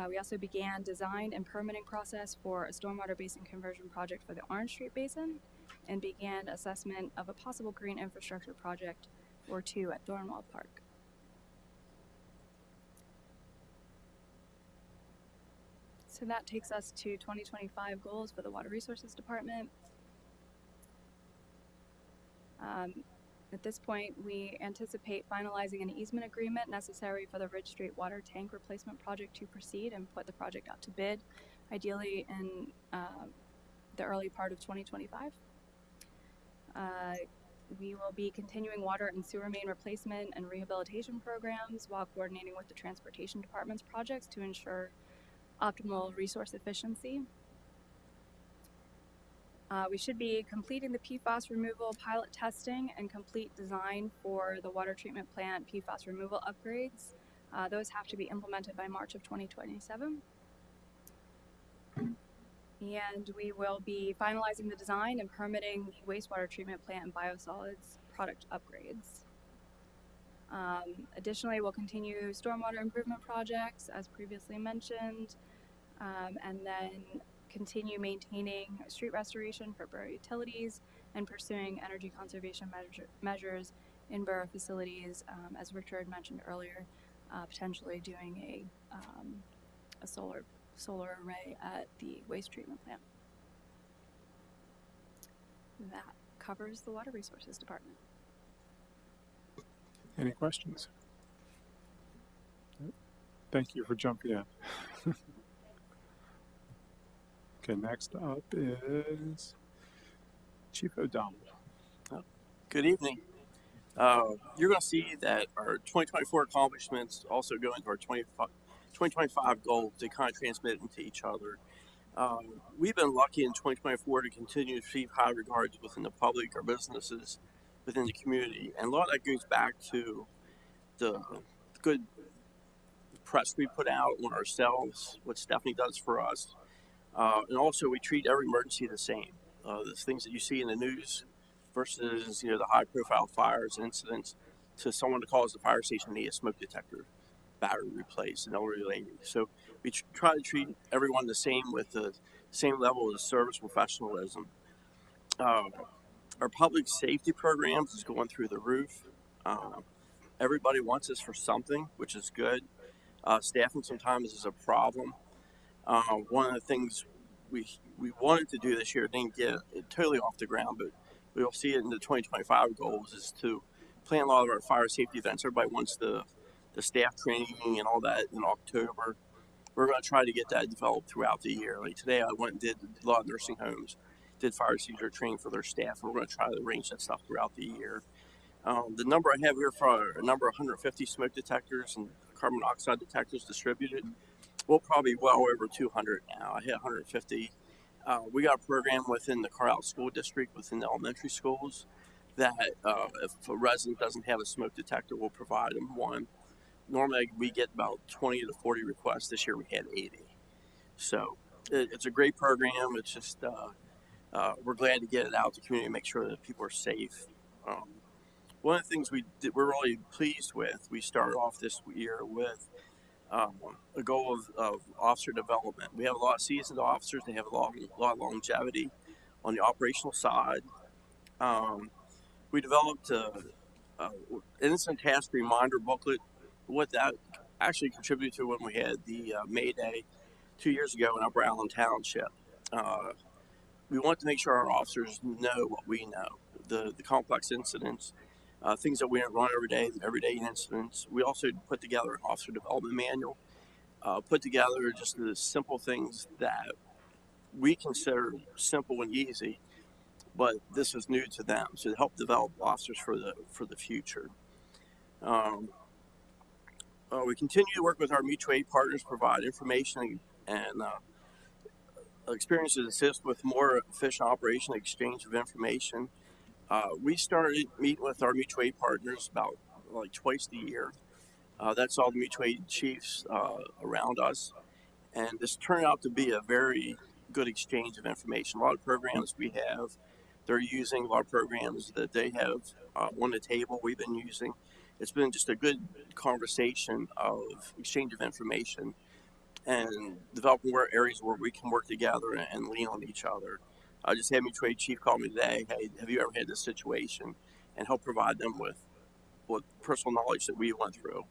We also began design and permitting process for a stormwater basin conversion project for the Orange Street Basin, and began assessment of a possible green infrastructure project or 2 at Thornwell Park. So that takes us to 2025 goals for the Water Resources Department. At this point, we anticipate finalizing an easement agreement necessary for the Ridge Street water tank replacement project to proceed and put the project out to bid, ideally in the early part of 2025. We will be continuing water and sewer main replacement and rehabilitation programs while coordinating with the Transportation Department's projects to ensure optimal resource efficiency. We should be completing the PFAS removal pilot testing and complete design for the water treatment plant PFAS removal upgrades. Those have to be implemented by March of 2027. And we will be finalizing the design and permitting the wastewater treatment plant and biosolids product upgrades. Additionally, we'll continue stormwater improvement projects as previously mentioned, and then continue maintaining street restoration for borough utilities and pursuing energy conservation measures in borough facilities, as Richard mentioned earlier, potentially doing a solar array at the waste treatment plant. That covers the Water Resources Department. Any questions? Thank you for jumping in. Okay, next up is Chief O'Donnell. Good evening. You're going to see that our 2024 accomplishments also go into our 2025 goals. They kind of transmit into each other. We've been lucky in 2024 to continue to receive high regards within the public, our businesses, within the community. And a lot of that goes back to the good press we put out on ourselves, what Stephanie does for us. And also, we treat every emergency the same. The things that you see in the news versus the high-profile fires and incidents, to someone that calls the fire station need a smoke detector, battery replaced, and elderly lady. So we try to treat everyone the same with the same level of service professionalism. Uh, our public safety programs is going through the roof. Uh, Everybody wants us for something, which is good. Staffing sometimes is a problem. One of the things we wanted to do this year, didn't get it totally off the ground, but we will see it in the 2025 goals, is to plan a lot of our fire safety events. Everybody wants the staff training and all that in October. We're going to try to get that developed throughout the year. Like today, I went and did a lot of nursing homes, did fire seizure training for their staff, and we're going to try to arrange that stuff throughout the year. The number I have here for a number 150 smoke detectors and carbon monoxide detectors distributed. We'll probably well over 200 now. I hit 150. We got a program within the Carlisle School District, within the elementary schools, that if a resident doesn't have a smoke detector, we'll provide them one. Normally, we get about 20 to 40 requests. This year, we had 80. So it's a great program. It's just we're glad to get it out to the community and make sure that people are safe. One of the things we're really pleased with, we started off this year with a goal of officer development. We have a lot of seasoned officers. They have a lot of longevity on the operational side. We developed an instant task reminder booklet. What that actually contributed to when we had the May Day 2 years ago in Upper Allen Township. We want to make sure our officers know what we know, the complex incidents, things that we don't run everyday incidents. We also put together an officer development manual, put together just the simple things that we consider simple and easy, but this is new to them. So to help develop officers for the future. We continue to work with our mutual aid partners, provide information and experience to assist with more efficient operation exchange of information. We started meeting with our mutual aid partners about like twice a year. That's all the mutual aid chiefs around us. And this turned out to be a very good exchange of information. A lot of programs we have, they're using. A lot of programs that they have on the table, we've been using. It's been just a good conversation of exchange of information and developing areas where we can work together and lean on each other. I just had mutual aid chief call me today. Hey, have you ever had this situation? And help provide them with personal knowledge that we went through.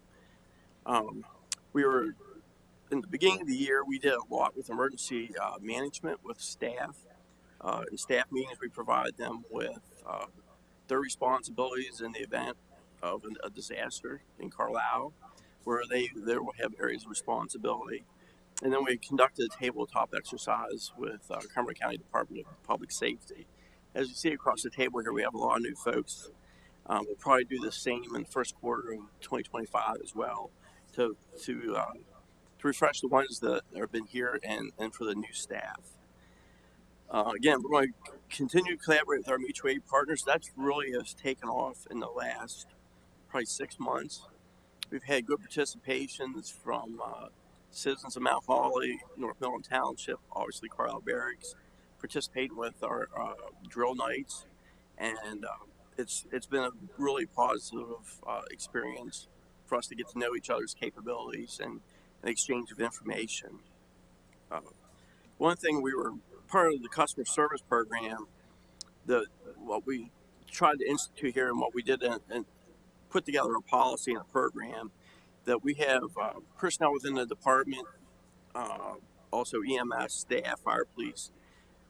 We were in the beginning of the year. We did a lot with emergency management with staff. In staff meetings, we provide them with their responsibilities in the event of a disaster in Carlisle, where they will have areas of responsibility. And then we conducted a tabletop exercise with Cumberland County Department of Public Safety. As you see across the table here, we have a lot of new folks. We'll probably do the same in the first quarter of 2025 as well to refresh the ones that have been here and for the new staff. Again, we're going to continue to collaborate with our mutual aid partners. That's really has taken off in the last probably 6 months. We've had good participations from citizens of Mount Holly, North Milton Township, obviously Carlisle Barracks, participating with our drill nights, and it's been a really positive experience for us to get to know each other's capabilities and an exchange of information. One thing, we were part of the customer service program. What we tried to institute here and what we did and put together a policy and a program that we have personnel within the department, also EMS staff, fire, police.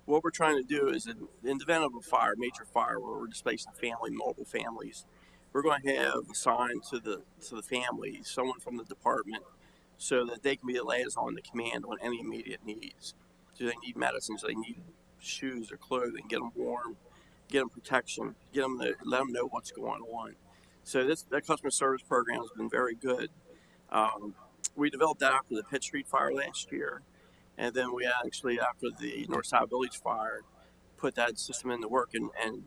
What we're trying to do is in the event of a fire, major fire, where we're displacing multiple families, we're going to have assigned to the family someone from the department so that they can be the liaison to command on any immediate needs. Do they need medicines? Do they need shoes or clothing? Get them warm, get them protection, let them know what's going on. So that customer service program has been very good. We developed that after the Pitt Street fire last year, and then we actually, after the Northside Village fire, put that system into work and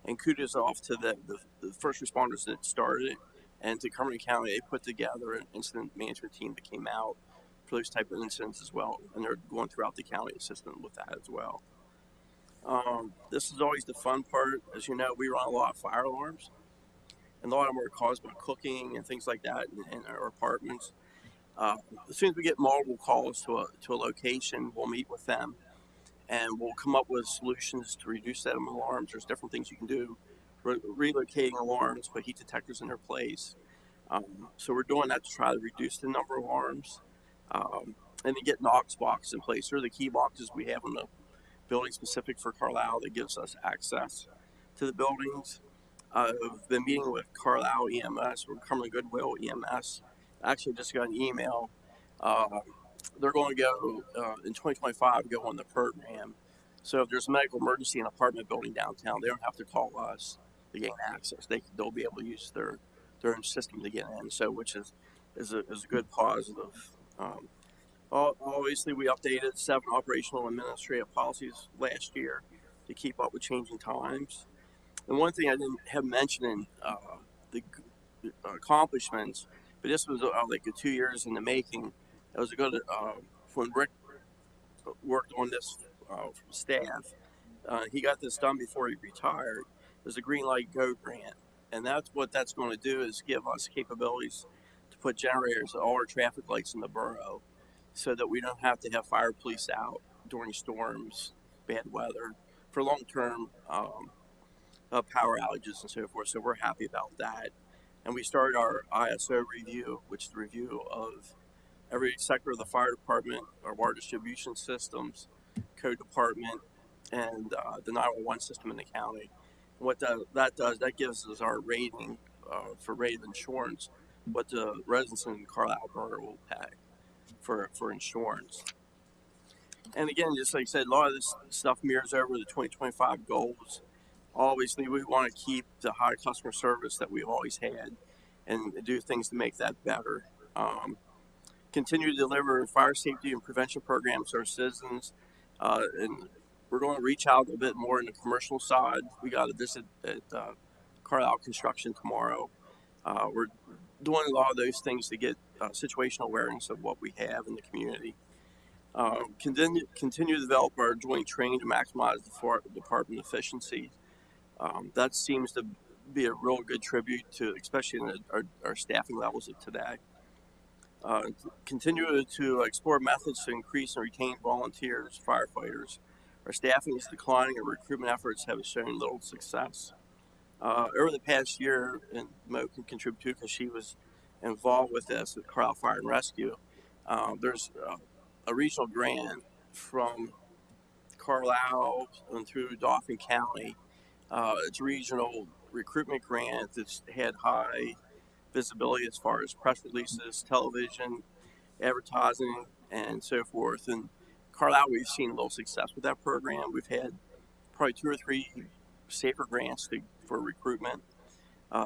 And kudos off to the first responders that started it, and to Cumberland County. They put together an incident management team that came out for those type of incidents as well, and they're going throughout the county system with that as well. This is always the fun part. As you know, we run a lot of fire alarms, and a lot of them are caused by cooking and things like that in our apartments. As soon as we get multiple calls to a location, we'll meet with them and we'll come up with solutions to reduce that alarms. There's different things you can do, relocating alarms, put heat detectors in their place. So we're doing that to try to reduce the number of alarms, and to get Knox boxes in place. They're the key boxes we have in the building specific for Carlisle that gives us access to the buildings. I've been meeting with Carlisle EMS or Cumberland Goodwill EMS. I actually just got an email. Uh, they're going to go in 2025 go on the program. So if there's a medical emergency in an apartment building downtown, they don't have to call us to gain access. They'll be able to use their own system to get in. So which is a good positive. Um, Obviously, we updated 7 operational and administrative policies last year to keep up with changing times. And one thing I didn't have mentioned in the accomplishments, but this was like 2 years in the making. It was a good when Rick worked on this staff. He got this done before he retired. There's a Green Light Go grant, and that's what that's going to do is give us capabilities to put generators at all our traffic lights in the borough, so that we don't have to have fire police out during storms, bad weather, for long-term power outages and so forth. So we're happy about that. And we started our ISO review, which is the review of every sector of the fire department, our water distribution systems, code department, and the 911 system in the county. What that does, that gives us our rating for rate of insurance, what the residents in Carlisle Borough will pay for insurance. And again, just like I said, a lot of this stuff mirrors over the 2025 goals. Obviously, we want to keep the high customer service that we've always had and do things to make that better. Continue to deliver fire safety and prevention programs to our citizens. And we're going to reach out a bit more in the commercial side. We got a visit at Carlisle Construction tomorrow. We're doing a lot of those things to get situational awareness of what we have in the community. Continue to develop our joint training to maximize the department efficiency. That seems to be a real good tribute to, especially in our staffing levels of today. Continue to explore methods to increase and retain volunteers, firefighters. Our staffing is declining and recruitment efforts have shown little success. Over the past year, and Mo can contribute too because she was involved with this at Carlisle Fire and Rescue. There's a regional grant from Carlisle and through Dauphin County. It's a regional recruitment grant that's had high visibility as far as press releases, television, advertising, and so forth. And Carlisle, we've seen a little success with that program. We've had probably 2 or 3 safer grants for recruitment.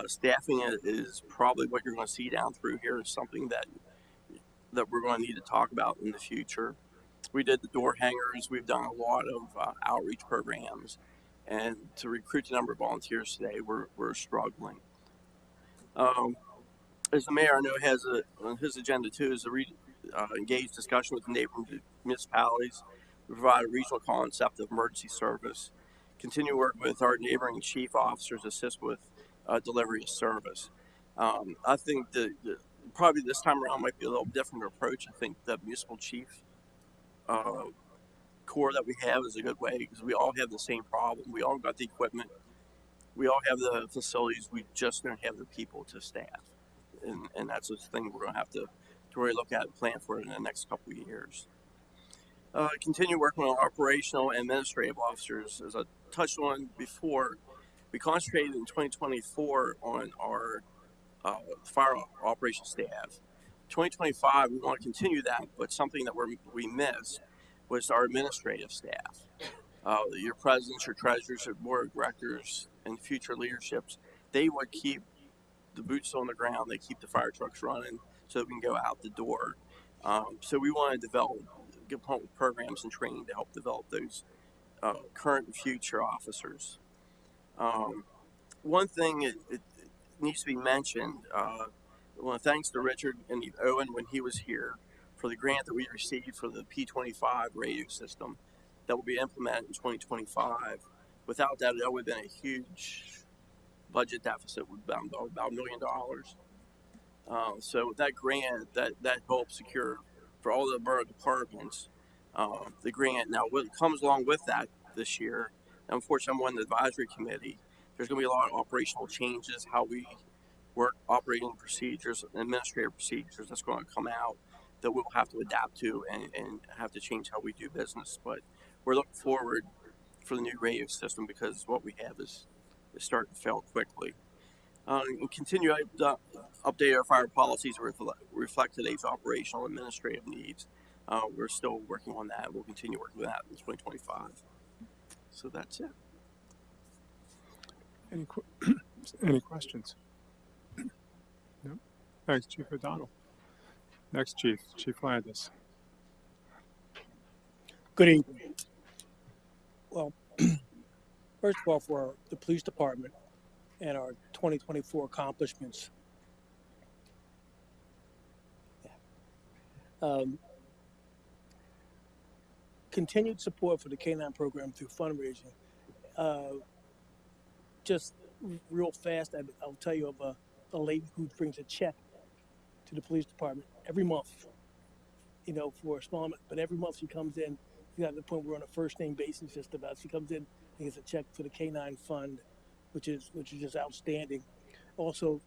Staffing is probably what you're going to see down through here is something that we're going to need to talk about in the future. We did the door hangers. We've done a lot of outreach programs, and to recruit the number of volunteers today, we're struggling. As the mayor I know has on his agenda too is to engage discussion with the neighboring municipalities, provide a regional concept of emergency service, continue to work with our neighboring chief officers, assist with delivery of service. I think that probably this time around might be a little different approach. I think the municipal chief core that we have is a good way because we all have the same problem. We all got the equipment. We all have the facilities. We just don't have the people to staff. And that's a thing we're going to have to really look at and plan for in the next couple of years. Continue working on operational and administrative officers. As I touched on before, we concentrated in 2024 on our fire operations staff. 2025, we want to continue that, but something that we missed was our administrative staff. Your presidents, your treasurers, your board of directors, and future leaderships, they would keep the boots on the ground. They keep the fire trucks running so we can go out the door. So we want to develop programs and training to help develop those current and future officers. One thing it needs to be mentioned. Well, thanks to Richard and Owen when he was here for the grant that we received for the P25 radio system that will be implemented in 2025. Without that, that would have been a huge budget deficit, with about $1 million. So that grant that helps secure for all the borough departments the grant. Now, what comes along with that this year? Unfortunately, I'm on the advisory committee. There's going to be a lot of operational changes, how we work, operating procedures, administrative procedures that's going to come out that we'll have to adapt to and have to change how we do business. But we're looking forward for the new radio system because what we have is starting to fail quickly. And continue to update our fire policies to reflect today's operational and administrative needs. We're still working on that. We'll continue working on that in 2025. So that's it. Any questions? No. Thanks, Chief O'Donnell. Next Chief Landis. Good evening. Well, first of all, for the police department and our 2024 accomplishments, continued support for the K9 program through fundraising. Just real fast, I'll tell you of a lady who brings a check to the police department every month, for a small amount, but every month she comes in, she's got to the point where we're on a first name basis just about. She comes in and gets a check for the K9 fund, which is just outstanding. Also,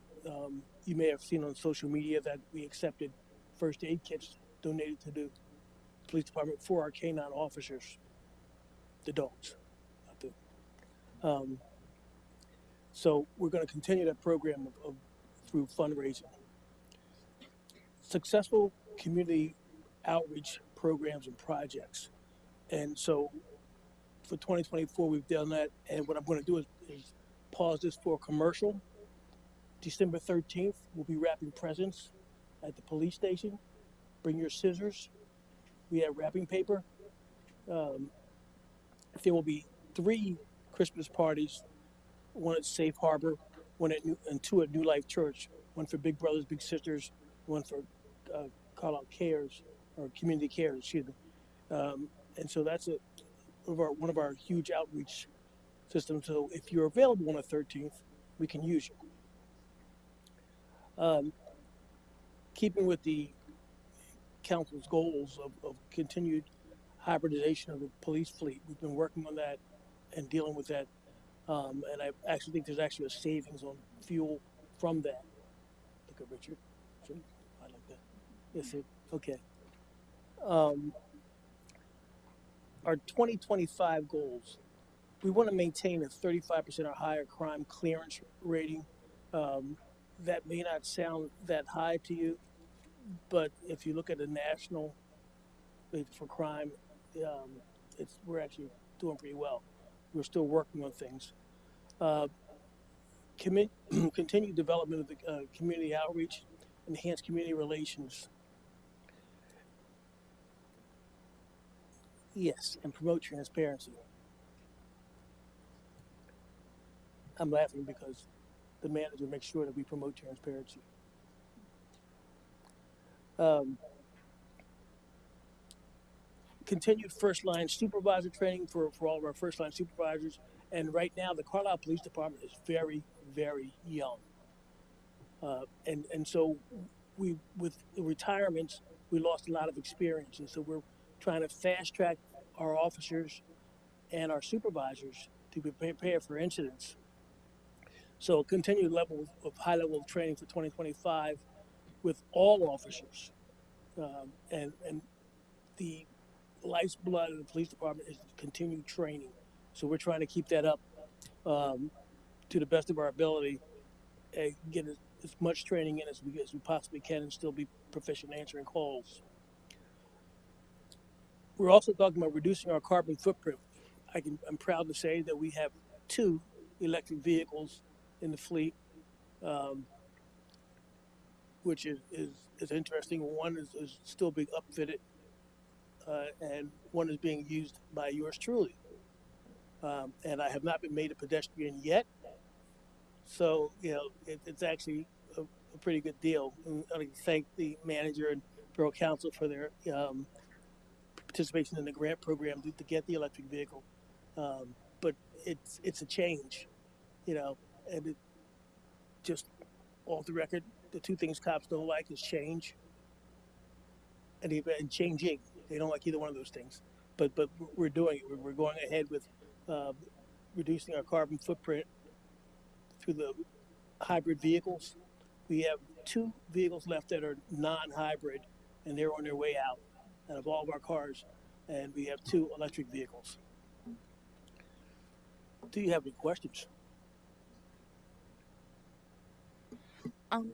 you may have seen on social media that we accepted first aid kits donated to the police department for our K9 officers, the dogs. So we're going to continue that program through fundraising. Successful community outreach programs and projects. And so for 2024, we've done that. And what I'm going to do is pause this for a commercial. December 13th, we'll be wrapping presents at the police station. Bring your scissors. We have wrapping paper. There will be 3 Christmas parties, one at Safe Harbor, and 2 at New Life Church, one for Big Brothers, Big Sisters, one for Call Out Cares, or Community Cares, excuse me. And so that's one of our huge outreach systems. So if you're available on the 13th, we can use you. Keeping with the council's goals of continued hybridization of the police fleet, we've been working on that and dealing with that. And I actually think there's actually a savings on fuel from that. Look at Richard. I like that. Yes, sir. Okay. Our 2025 goals. We want to maintain a 35% or higher crime clearance rating. That may not sound that high to you, but if you look at the national rate for crime, we're actually doing pretty well. We're still working on things. Continued development of the community outreach, enhance community relations. Yes, and promote transparency. I'm laughing because the manager makes sure that we promote transparency. Continued first line supervisor training for all of our first line supervisors. And right now, the Carlisle Police Department is very, very young. And so with the retirements, we lost a lot of experience. And so we're trying to fast track our officers and our supervisors to be prepared for incidents. So a continued high level of training for 2025 with all officers. And the life's blood of the police department is continued training. So we're trying to keep that up to the best of our ability and get as much training in as we possibly can and still be proficient answering calls. We're also talking about reducing our carbon footprint. I'm proud to say that we have 2 electric vehicles in the fleet, which is interesting. One is still being upfitted, and one is being used by yours truly. and I have not been made a pedestrian yet. So it's actually a pretty good deal. And I like to thank the manager and Borough Council for their participation in the grant program to get the electric vehicle. But it's a change, and it just off the record, the two things cops don't like is change and changing. They don't like either one of those things. But we're doing it. We're going ahead with reducing our carbon footprint through the hybrid vehicles. We have 2 vehicles left that are non-hybrid, and they're on their way out of all of our cars. And we have 2 electric vehicles. Do you have any questions? Am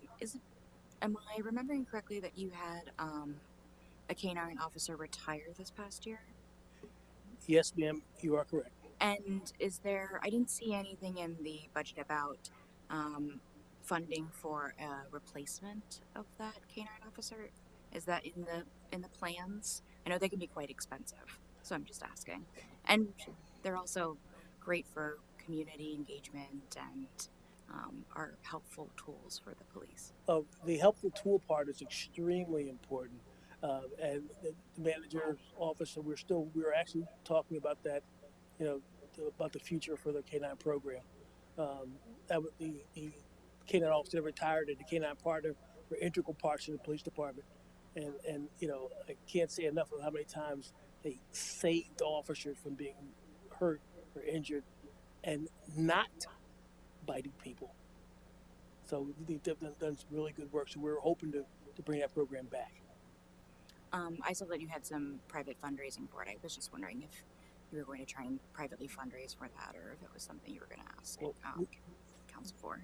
I remembering correctly that you had a canine officer retire this past year? Yes, ma'am, you are correct. And I didn't see anything in the budget about funding for a replacement of that canine officer. Is that in the plans? I know they can be quite expensive, so I'm just asking. And they're also great for community engagement and are helpful tools for the police. The helpful tool part is extremely important. And the manager's office, and we're actually talking about that, about the future for the K9 program. That would the K9 officer that retired and the K9 partner were integral parts of the police department. And I can't say enough of how many times they saved officers from being hurt or injured and not biting people. So they've done some really good work. So we're hoping to bring that program back. I saw that you had some private fundraising for it. I was just wondering if you were going to try and privately fundraise for that, or if it was something you were going to ask council for.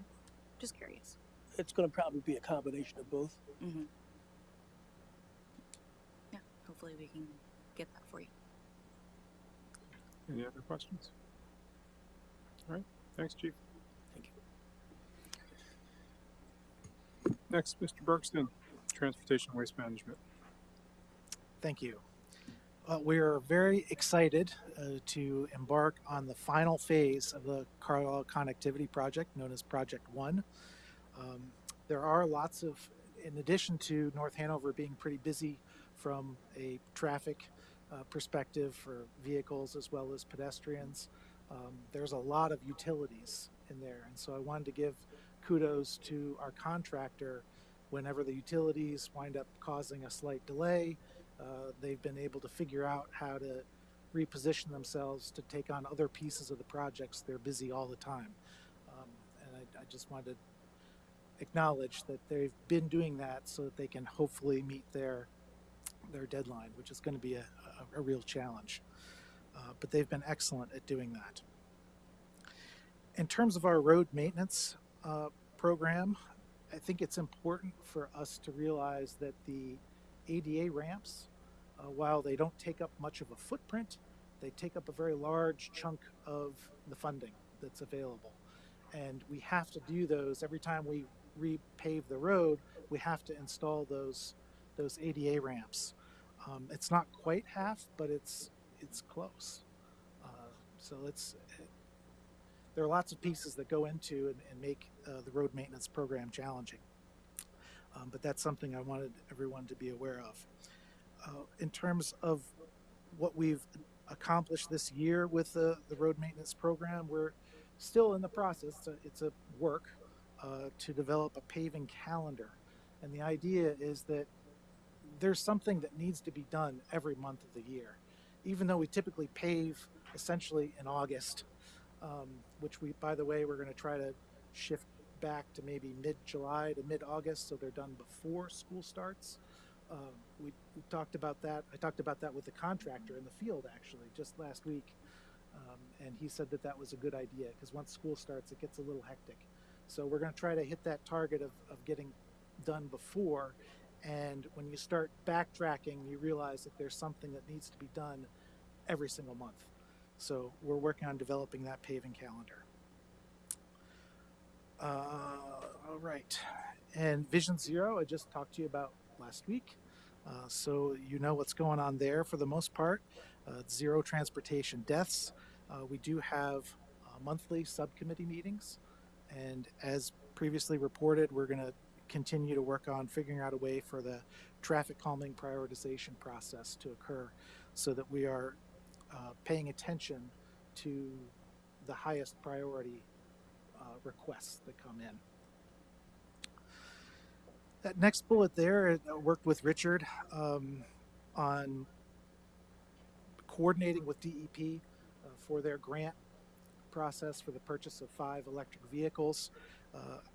Just curious. It's going to probably be a combination of both. Mm-hmm. Yeah, hopefully we can get that for you. Any other questions? All right, thanks, Chief. Thank you. Next, Mr. Bergston, Transportation Waste Management. Thank you. We are very excited to embark on the final phase of the Carlisle Connectivity Project, known as Project One. There are lots of, in addition to North Hanover being pretty busy from a traffic perspective for vehicles as well as pedestrians, there's a lot of utilities in there. And so I wanted to give kudos to our contractor. Whenever the utilities wind up causing a slight delay, they've been able to figure out how to reposition themselves to take on other pieces of the projects. They're busy all the time. And I just wanted to acknowledge that they've been doing that so that they can hopefully meet their deadline, which is going to be a real challenge. But they've been excellent at doing that. In terms of our road maintenance program, I think it's important for us to realize that the ADA ramps, while they don't take up much of a footprint, they take up a very large chunk of the funding that's available. And we have to do those every time we repave the road. We have to install those ADA ramps. It's not quite half, but it's close. So there are lots of pieces that go into and make the road maintenance program challenging. But that's something I wanted everyone to be aware of. In terms of what we've accomplished this year with the road maintenance program, we're still in the process. It's a work to develop a paving calendar. And the idea is that there's something that needs to be done every month of the year. Even though we typically pave essentially in August, which by the way, we're going to try to shift back to maybe mid-July to mid-August, so they're done before school starts. We talked about that. I talked about that with the contractor in the field actually just last week, and he said that was a good idea because once school starts, it gets a little hectic. So we're going to try to hit that target of getting done before. And when you start backtracking, you realize that there's something that needs to be done every single month. So we're working on developing that paving calendar. All right. And Vision Zero, I just talked to you about last week. So you know what's going on there for the most part. Zero transportation deaths. We do have monthly subcommittee meetings, and as previously reported, we're going to continue to work on figuring out a way for the traffic calming prioritization process to occur so that we are paying attention to the highest priority requests that come in. That next bullet there, I worked with Richard on coordinating with DEP for their grant process for the purchase of 5 electric vehicles.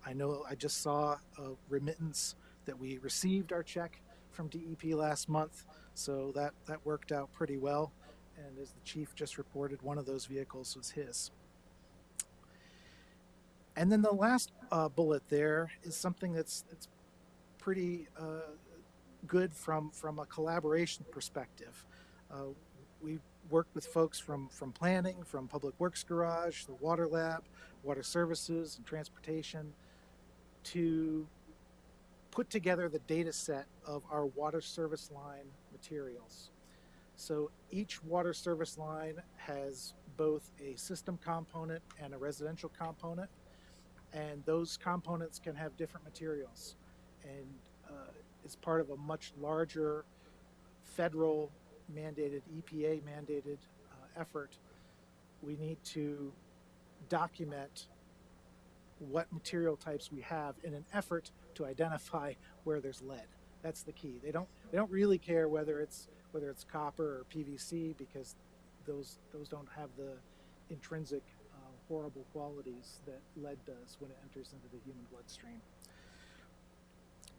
I know I just saw a remittance that we received our check from DEP last month, so that worked out pretty well. And as the chief just reported, one of those vehicles was his. And then the last bullet there is something that's pretty good from a collaboration perspective. We worked with folks from planning, from Public Works Garage, the Water Lab, Water Services, and Transportation to put together the data set of our water service line materials. So each water service line has both a system component and a residential component, and those components can have different materials. And as part of a much larger federal mandated, EPA mandated effort, we need to document what material types we have in an effort to identify where there's lead. That's the key. They don't really care whether it's copper or PVC, because those don't have the intrinsic horrible qualities that lead does when it enters into the human bloodstream.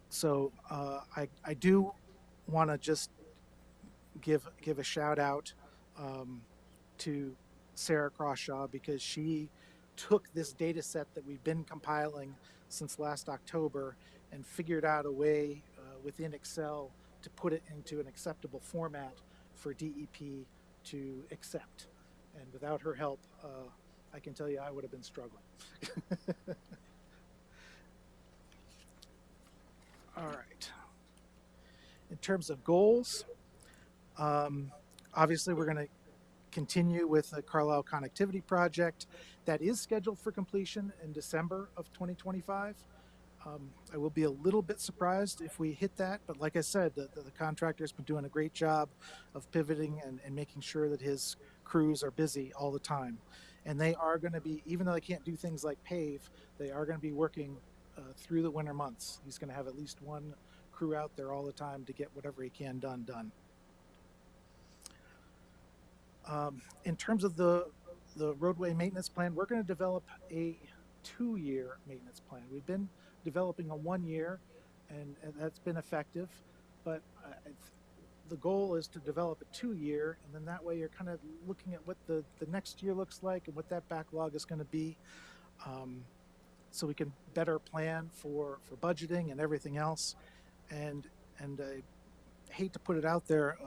So I do want to just give a shout out to Sarah Crawshaw, because she took this data set that we've been compiling since last October and figured out a way within Excel to put it into an acceptable format for DEP to accept. And without her help, I can tell you I would have been struggling. All right. In terms of goals, obviously we're going to continue with the Carlisle Connectivity Project that is scheduled for completion in December of 2025. I will be a little bit surprised if we hit that, but like I said, the contractor's been doing a great job of pivoting and making sure that his crews are busy all the time. And they are going to be, even though they can't do things like pave, they are going to be working through the winter months. He's going to have at least one crew out there all the time to get whatever he can done. In terms of the roadway maintenance plan, we're going to develop a 2-year maintenance plan. We've been developing a 1-year, and that's been effective, but the goal is to develop a 2-year, and then that way you're kind of looking at what the next year looks like and what that backlog is going to be, so we can better plan for budgeting and everything else. And I hate to put it out there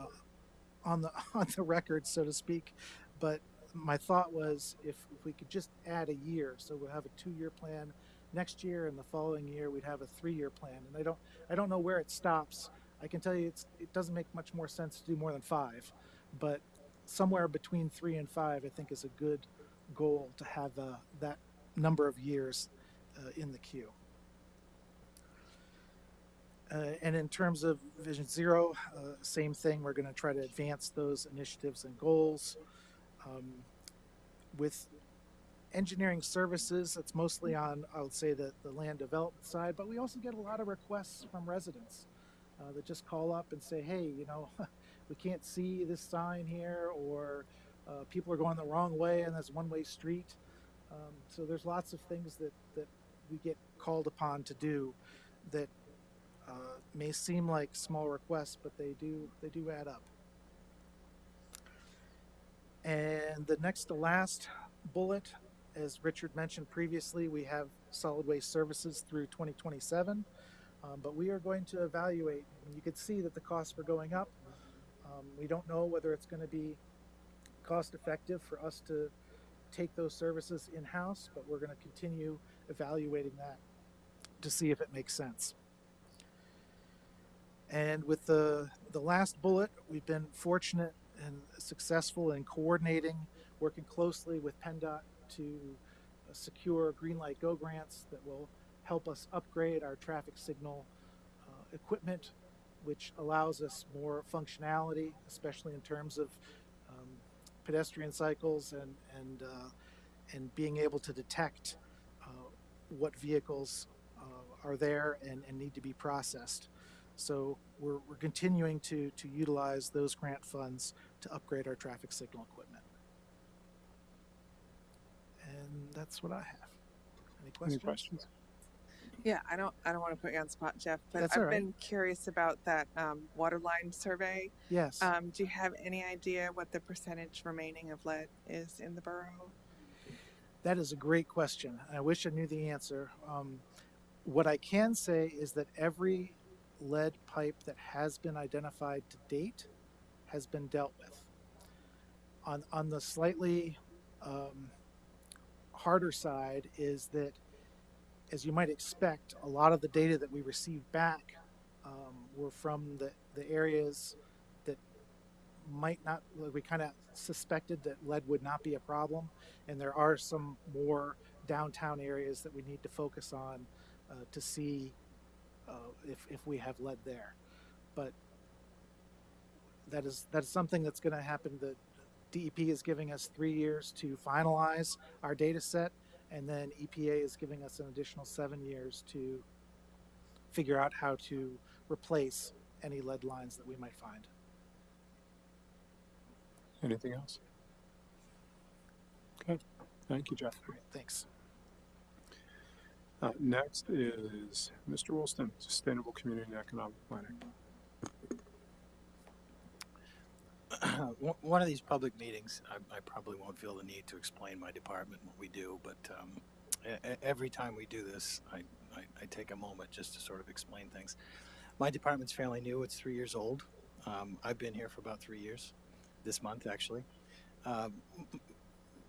on the record, so to speak, but my thought was if we could just add a year, so we'll have a 2-year plan next year, and the following year we'd have a 3-year plan. And I don't know where it stops. I can tell you it doesn't make much more sense to do more than 5, but somewhere between 3 and 5 I think is a good goal to have that number of years in the queue. And in terms of Vision Zero, same thing. We're going to try to advance those initiatives and goals. With engineering services, it's mostly on, I would say, the land development side, but we also get a lot of requests from residents that just call up and say, hey, we can't see this sign here, or people are going the wrong way and there's one-way street. So there's lots of things that we get called upon to do that may seem like small requests, but they do add up. And the next to last bullet, as Richard mentioned previously, we have solid waste services through 2027, but we are going to evaluate. You could see that the costs were going up. We don't know whether it's going to be cost effective for us to take those services in-house, but we're going to continue evaluating that to see if it makes sense. And with the last bullet, we've been fortunate and successful in coordinating working closely with PennDOT to secure Green Light Go grants that will help us upgrade our traffic signal equipment, which allows us more functionality, especially in terms of pedestrian cycles and being able to detect what vehicles are there and need to be processed. So we're continuing to utilize those grant funds to upgrade our traffic signal equipment. And that's what I have. Any questions? Any questions? Yeah, I don't want to put you on the spot, Jeff, but That's all I've right. been curious about that water line survey. Yes. Do you have any idea what the percentage remaining of lead is in the borough? That is a great question. I wish I knew the answer. What I can say is that every lead pipe that has been identified to date has been dealt with. On the slightly harder side is that, as you might expect, a lot of the data that we received back were from the areas that might not, we kind of suspected that lead would not be a problem. And there are some more downtown areas that we need to focus on to see if we have lead there. But that is something that's going to happen. The DEP is giving us 3 years to finalize our data set, and then EPA is giving us an additional 7 years to figure out how to replace any lead lines that we might find. Anything else? Okay. Thank you, Jeff. All right, thanks. Next is Mr. Woolston, Sustainable Community and Economic Planning. One of these public meetings, I probably won't feel the need to explain my department and what we do, but every time we do this, I take a moment just to sort of explain things. My department's fairly new. It's 3 years old. I've been here for about 3 years, this month actually.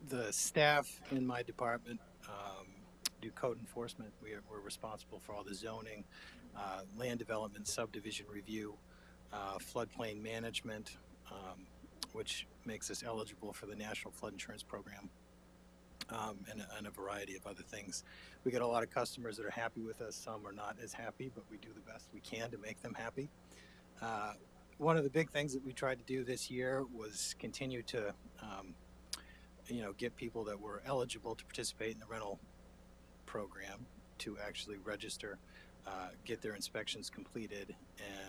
The staff in my department do code enforcement. We're responsible for all the zoning, land development, subdivision review, floodplain management, which makes us eligible for the National Flood Insurance Program, and a variety of other things. We get a lot of customers that are happy with us. Some are not as happy, but we do the best we can to make them happy. One of the big things that we tried to do this year was continue to get people that were eligible to participate in the rental program to actually register, get their inspections completed,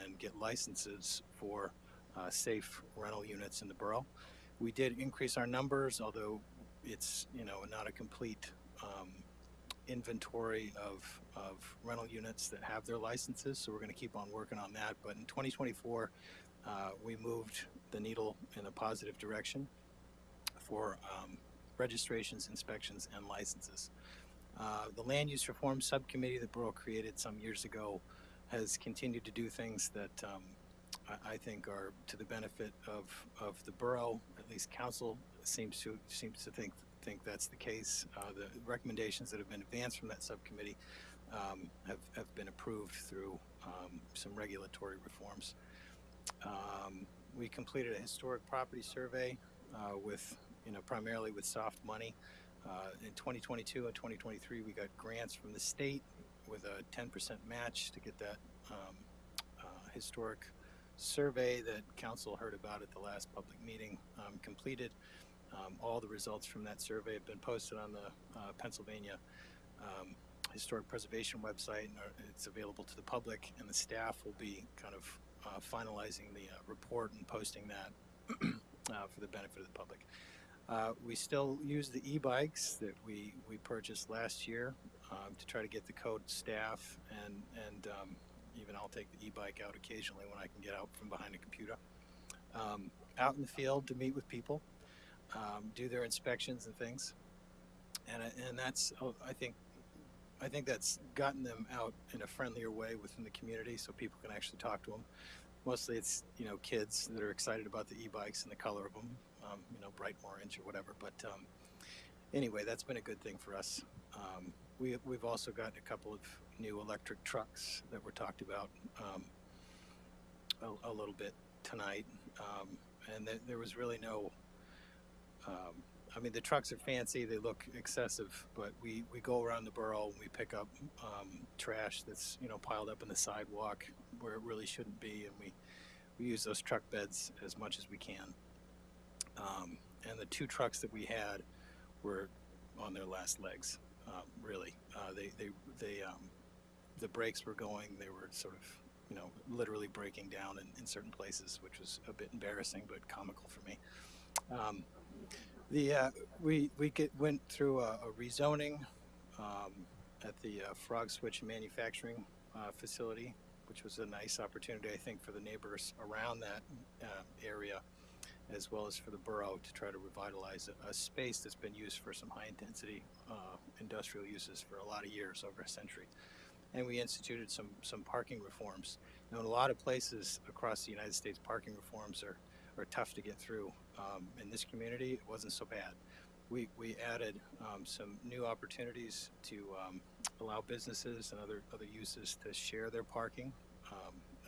and get licenses for safe rental units in the borough. We did increase our numbers, although it's not a complete inventory of rental units that have their licenses, so we're going to keep on working on that. But in 2024, we moved the needle in a positive direction for registrations, inspections, and licenses. The Land Use Reform Subcommittee that Borough created some years ago has continued to do things that I think are to the benefit of the borough. At least council seems to think that's the case. The recommendations that have been advanced from that subcommittee have been approved through some regulatory reforms. We completed a historic property survey with primarily with soft money. In 2022 and 2023, we got grants from the state with a 10% match to get that historic survey that council heard about at the last public meeting completed. All the results from that survey have been posted on the Pennsylvania Historic Preservation website, and it's available to the public, and the staff will be kind of finalizing the report and posting that for the benefit of the public. We still use the e-bikes that we purchased last year to try to get the code staff, and even I'll take the e-bike out occasionally when I can get out from behind a computer. Out in the field to meet with people, do their inspections and things, and that's I think that's gotten them out in a friendlier way within the community, so people can actually talk to them. Mostly it's kids that are excited about the e-bikes and the color of them, bright orange or whatever. But anyway, that's been a good thing for us. We've also gotten a couple of new electric trucks that were talked about a little bit tonight, and there was really no I mean, the trucks are fancy, they look excessive, but we go around the borough and we pick up trash that's, you know, piled up in the sidewalk where it really shouldn't be, and we use those truck beds as much as we can. And the 2 trucks that we had were on their last legs, really. The brakes were going, they were sort of, you know, literally breaking down in certain places, which was a bit embarrassing but comical for me. We went through a rezoning at the Frog Switch manufacturing facility, which was a nice opportunity, I think, for the neighbors around that area, as well as for the borough, to try to revitalize a space that's been used for some high-intensity industrial uses for a lot of years, over a century. And we instituted some parking reforms. Now, in a lot of places across the United States, parking reforms are tough to get through. In this community, it wasn't so bad. We added some new opportunities to allow businesses and other uses to share their parking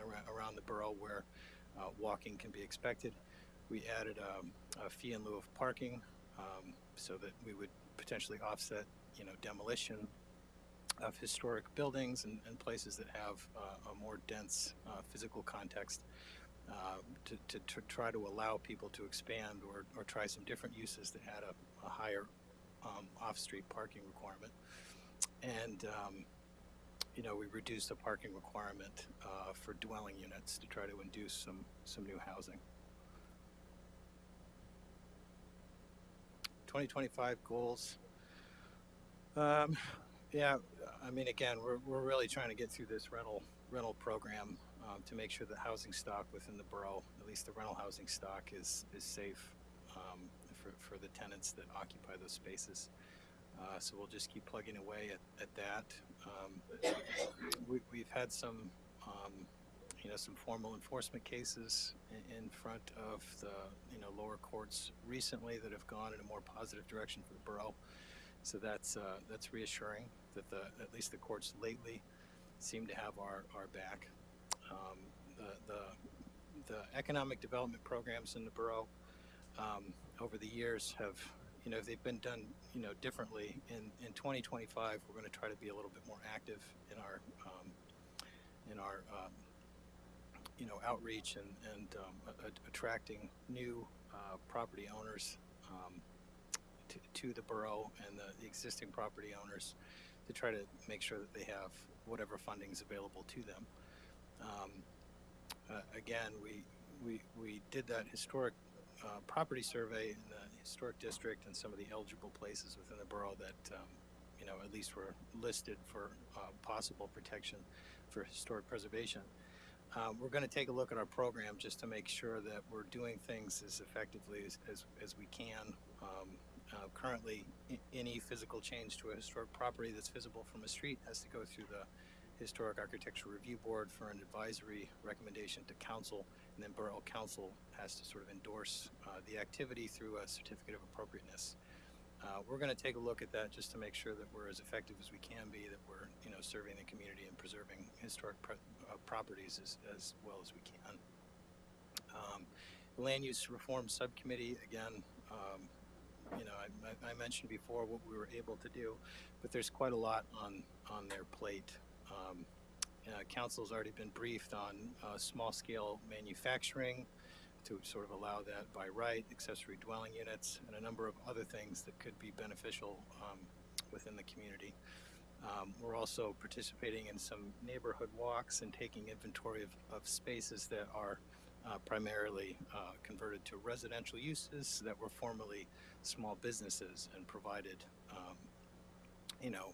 around the borough where walking can be expected. We added a fee in lieu of parking so that we would potentially offset, you know, demolition of historic buildings and places that have a more dense physical context, to try to allow people to expand or try some different uses that had a higher off-street parking requirement. And you know, we reduced the parking requirement for dwelling units to try to induce some new housing. 2025 goals. Yeah, I mean, again, we're really trying to get through this rental program to make sure that housing stock within the borough, at least the rental housing stock, is safe for the tenants that occupy those spaces. So we'll just keep plugging away at that. We've had some, you know, some formal enforcement cases in front of the, you know, lower courts recently that have gone in a more positive direction for the borough. So that's reassuring that at least the courts lately seem to have our back. The economic development programs in the borough over the years have, you know, they've been done, you know, differently. In 2025, we're going to try to be a little bit more active in our you know, outreach and attracting new property owners to the borough and the existing property owners, to try to make sure that they have whatever funding is available to them. Again, we did that historic property survey in the historic district and some of the eligible places within the borough that you know, at least were listed for possible protection for historic preservation. We're going to take a look at our program just to make sure that we're doing things as effectively as we can. Currently, any physical change to a historic property that's visible from a street has to go through the Historic Architecture Review Board for an advisory recommendation to council, and then Borough Council has to sort of endorse the activity through a certificate of appropriateness. We're going to take a look at that just to make sure that we're as effective as we can be, that we're, you know, serving the community and preserving historic properties as well as we can. The Land Use Reform Subcommittee, again, you know, I mentioned before what we were able to do, but there's quite a lot on their plate. Council's already been briefed on small-scale manufacturing to sort of allow that by right, accessory dwelling units, and a number of other things that could be beneficial within the community. We're also participating in some neighborhood walks and taking inventory of spaces that are primarily converted to residential uses that were formerly small businesses and provided you know,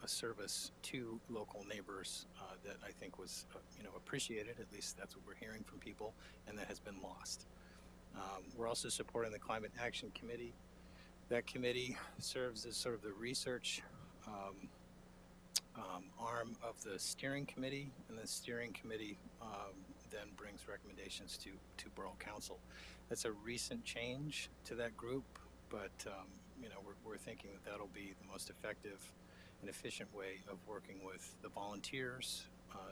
a service to local neighbors that I think was, you know, appreciated. At least that's what we're hearing from people, and that has been lost. We're also supporting the Climate Action Committee. That committee serves as sort of the research arm of the steering committee, and the steering committee then brings recommendations to Borough Council. That's a recent change to that group, but you know, we're thinking that that'll be the most effective and efficient way of working with the volunteers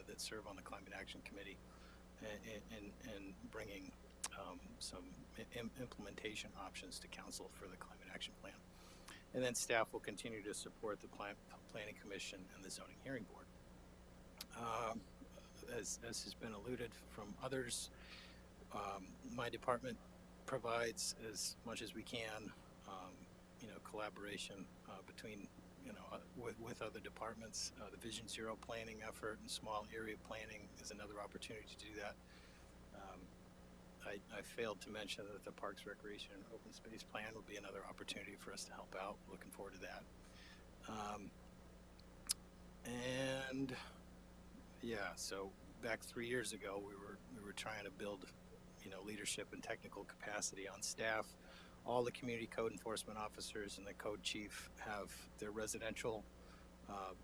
that serve on the Climate Action Committee and bringing implementation options to council for the climate action plan. And then staff will continue to support the planning commission and the zoning hearing board. As has been alluded from others, my department provides as much as we can, collaboration between, with other departments. The Vision Zero planning effort and small area planning is another opportunity to do that. I failed to mention that the Parks, Recreation, and Open Space Plan will be another opportunity for us to help out. Looking forward to that. And yeah, so back 3 years ago, we were trying to build, leadership and technical capacity on staff. All the community code enforcement officers and the code chief have their residential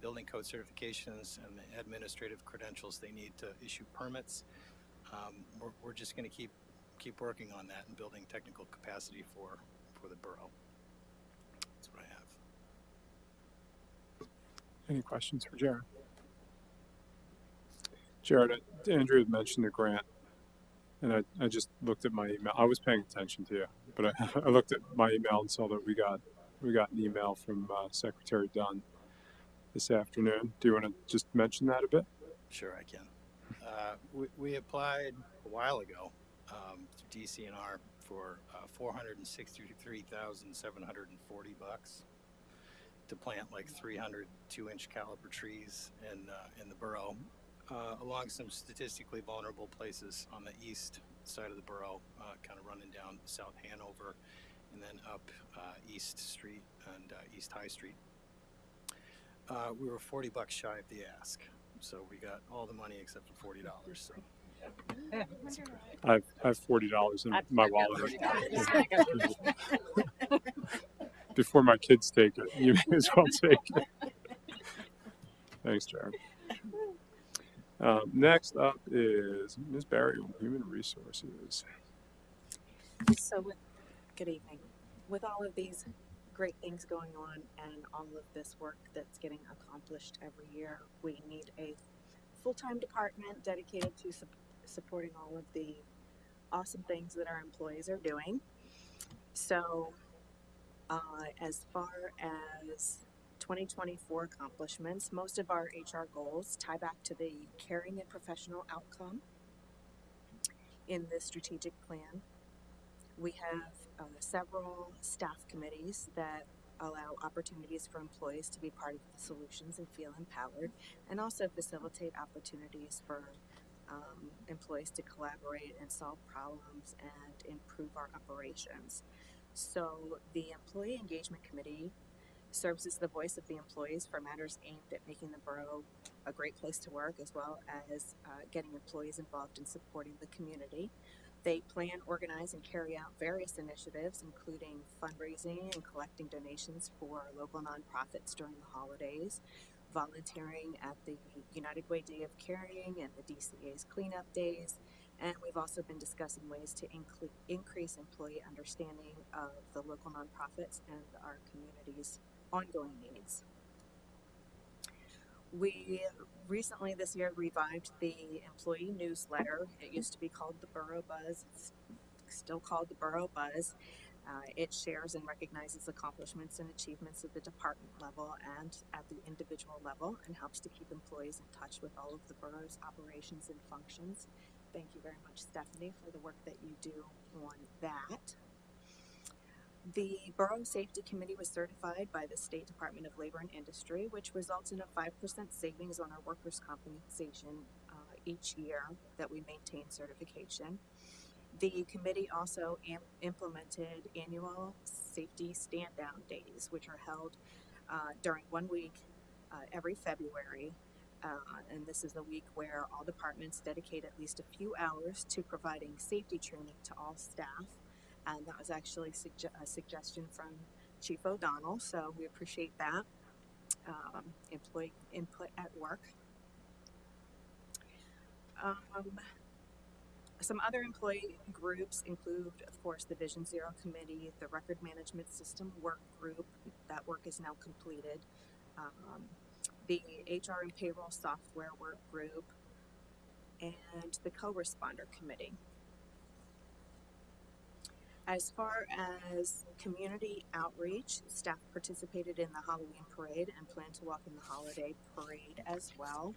building code certifications and the administrative credentials they need to issue permits. We're just going to keep working on that and building technical capacity for the borough. That's what I have. Any questions for Jared? Jared, Andrew had mentioned the grant, and I just looked at my email. I was paying attention to you, but I looked at my email and saw that we got an email from Secretary Dunn this afternoon. Do you want to just mention that a bit? Sure, I can. We applied a while ago to DCNR for $463,740 to plant like 300 2-inch caliber trees in the borough, along some statistically vulnerable places on the east side of the borough, kind of running down South Hanover and then up East Street and East High Street. We were $40 shy of the ask, so we got all the money except for $40. So I have $40 in my wallet. Before my kids take it, you may as well take it. Thanks, Jared. Next up is Ms. Barry, Human Resources. So, good evening. With all of these great things going on and all of this work that's getting accomplished every year, we need a full-time department dedicated to supporting all of the awesome things that our employees are doing. So, as far as 2024 accomplishments, most of our HR goals tie back to the caring and professional outcome in the strategic plan. We have several staff committees that allow opportunities for employees to be part of the solutions and feel empowered, and also facilitate opportunities for employees to collaborate and solve problems and improve our operations. So the Employee Engagement Committee serves as the voice of the employees for matters aimed at making the borough a great place to work, as well as getting employees involved in supporting the community. They plan, organize, and carry out various initiatives, including fundraising and collecting donations for local nonprofits during the holidays, volunteering at the United Way Day of Caring and the DCA's cleanup days, and we've also been discussing ways to increase employee understanding of the local nonprofits and our community's ongoing needs. We recently this year revived the employee newsletter. It used to be called the Borough Buzz. It's still called the Borough Buzz. It shares and recognizes accomplishments and achievements at the department level and at the individual level, and helps to keep employees in touch with all of the borough's operations and functions. Thank you very much, Stephanie, for the work that you do on that. The Borough Safety Committee was certified by the State Department of Labor and Industry, which results in a 5% savings on our workers' compensation each year that we maintain certification. The committee also implemented annual safety stand-down days, which are held during 1 week every February. And this is a week where all departments dedicate at least a few hours to providing safety training to all staff. And that was actually a suggestion from Chief O'Donnell, so we appreciate that. Employee input at work. Some other employee groups include, of course, the Vision Zero Committee, the Record Management System Work Group. That work is now completed. The HR and Payroll Software Work Group, and the Co-Responder Committee. As far as community outreach, staff participated in the Halloween parade and plan to walk in the holiday parade as well.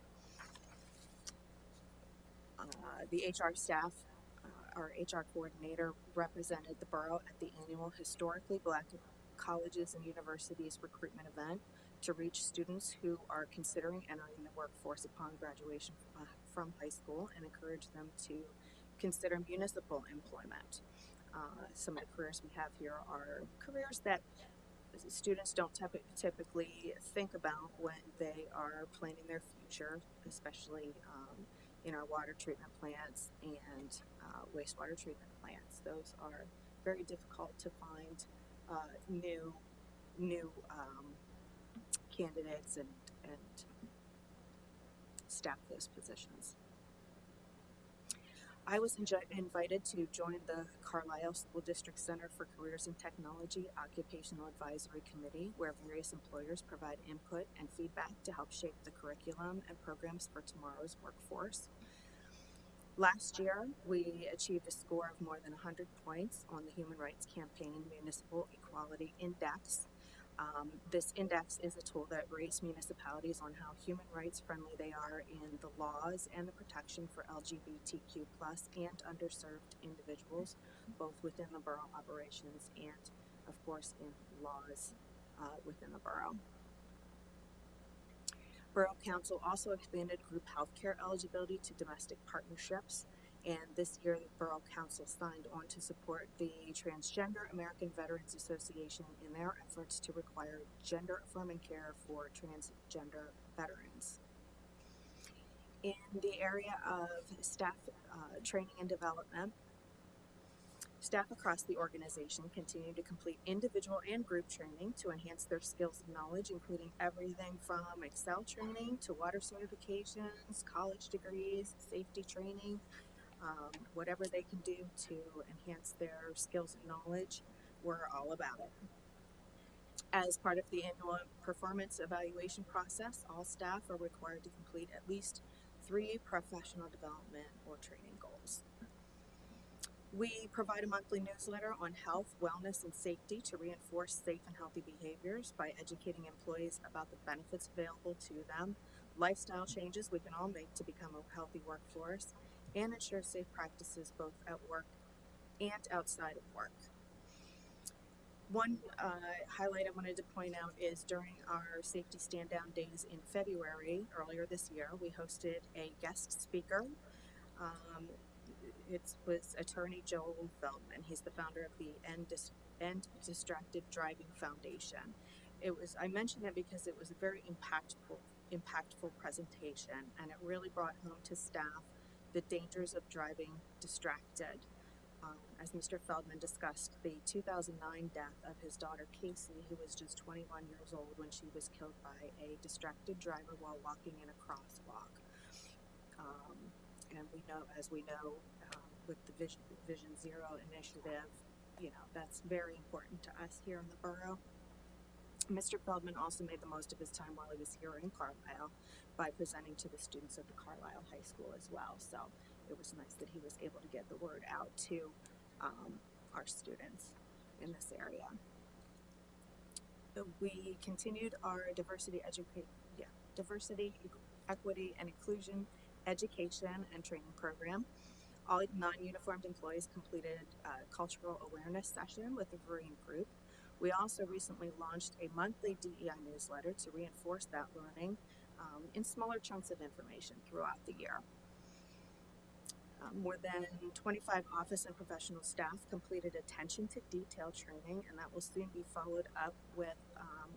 The HR staff, our HR coordinator, represented the borough at the annual Historically Black Colleges and Universities recruitment event to reach students who are considering entering the workforce upon graduation from high school and encourage them to consider municipal employment. Some of the careers we have here are careers that students don't typically think about when they are planning their future, especially in our water treatment plants and wastewater treatment plants. Those are very difficult to find new candidates and staff those positions. I was invited to join the Carlisle School District Center for Careers in Technology Occupational Advisory Committee, where various employers provide input and feedback to help shape the curriculum and programs for tomorrow's workforce. Last year, we achieved a score of more than 100 points on the Human Rights Campaign Municipal Equality Index. This index is a tool that rates municipalities on how human rights friendly they are in the laws and the protection for LGBTQ+ and underserved individuals, both within the borough operations and, of course, in laws within the borough. Borough Council also expanded group healthcare eligibility to domestic partnerships, and this year the Borough Council signed on to support the Transgender American Veterans Association in their efforts to require gender-affirming care for transgender veterans. In the area of staff training and development, staff across the organization continue to complete individual and group training to enhance their skills and knowledge, including everything from Excel training to water certifications, college degrees, safety training, whatever they can do to enhance their skills and knowledge, we're all about it. As part of the annual performance evaluation process, all staff are required to complete at least 3 professional development or training goals. We provide a monthly newsletter on health, wellness, and safety to reinforce safe and healthy behaviors by educating employees about the benefits available to them, lifestyle changes we can all make to become a healthy workforce, and ensure safe practices both at work and outside of work. One highlight I wanted to point out is during our safety stand down days in February, earlier this year, we hosted a guest speaker. It was attorney Joel Feldman. He's the founder of the End Distracted Driving Foundation. I mentioned it because it was a very impactful presentation, and it really brought home to staff the dangers of driving distracted. As Mr. Feldman discussed, the 2009 death of his daughter Casey, who was just 21 years old when she was killed by a distracted driver while walking in a crosswalk. And we know, with the Vision Zero initiative, that's very important to us here in the borough. Mr. Feldman also made the most of his time while he was here in Carlisle by presenting to the students at the Carlisle High School as well. So it was nice that he was able to get the word out to our students in this area. We continued our diversity, equity, and inclusion education and training program. All non-uniformed employees completed a cultural awareness session with the Marine group. We also recently launched a monthly DEI newsletter to reinforce that learning in smaller chunks of information throughout the year. More than 25 office and professional staff completed attention to detail training, and that will soon be followed up with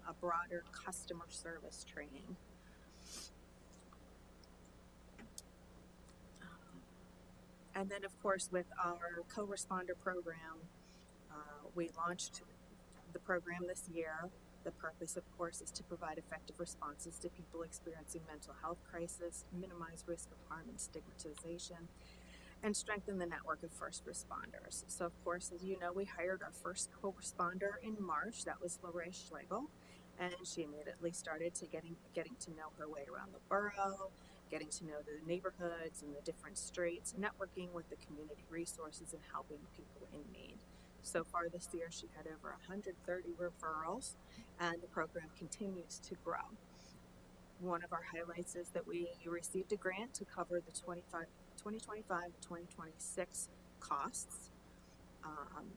a broader customer service training. And then, of course, with our co-responder program, we launched the program this year. The purpose, of course, is to provide effective responses to people experiencing mental health crisis, minimize risk of harm and stigmatization, and strengthen the network of first responders. So, of course, as you know, we hired our first co-responder in March. That was Lorraine Schlegel, and she immediately started to getting to know her way around the borough, getting to know the neighborhoods and the different streets, networking with the community resources, and helping people in need. So far this year, she had over 130 referrals, and the program continues to grow. One of our highlights is that we received a grant to cover the 2025-2026 costs,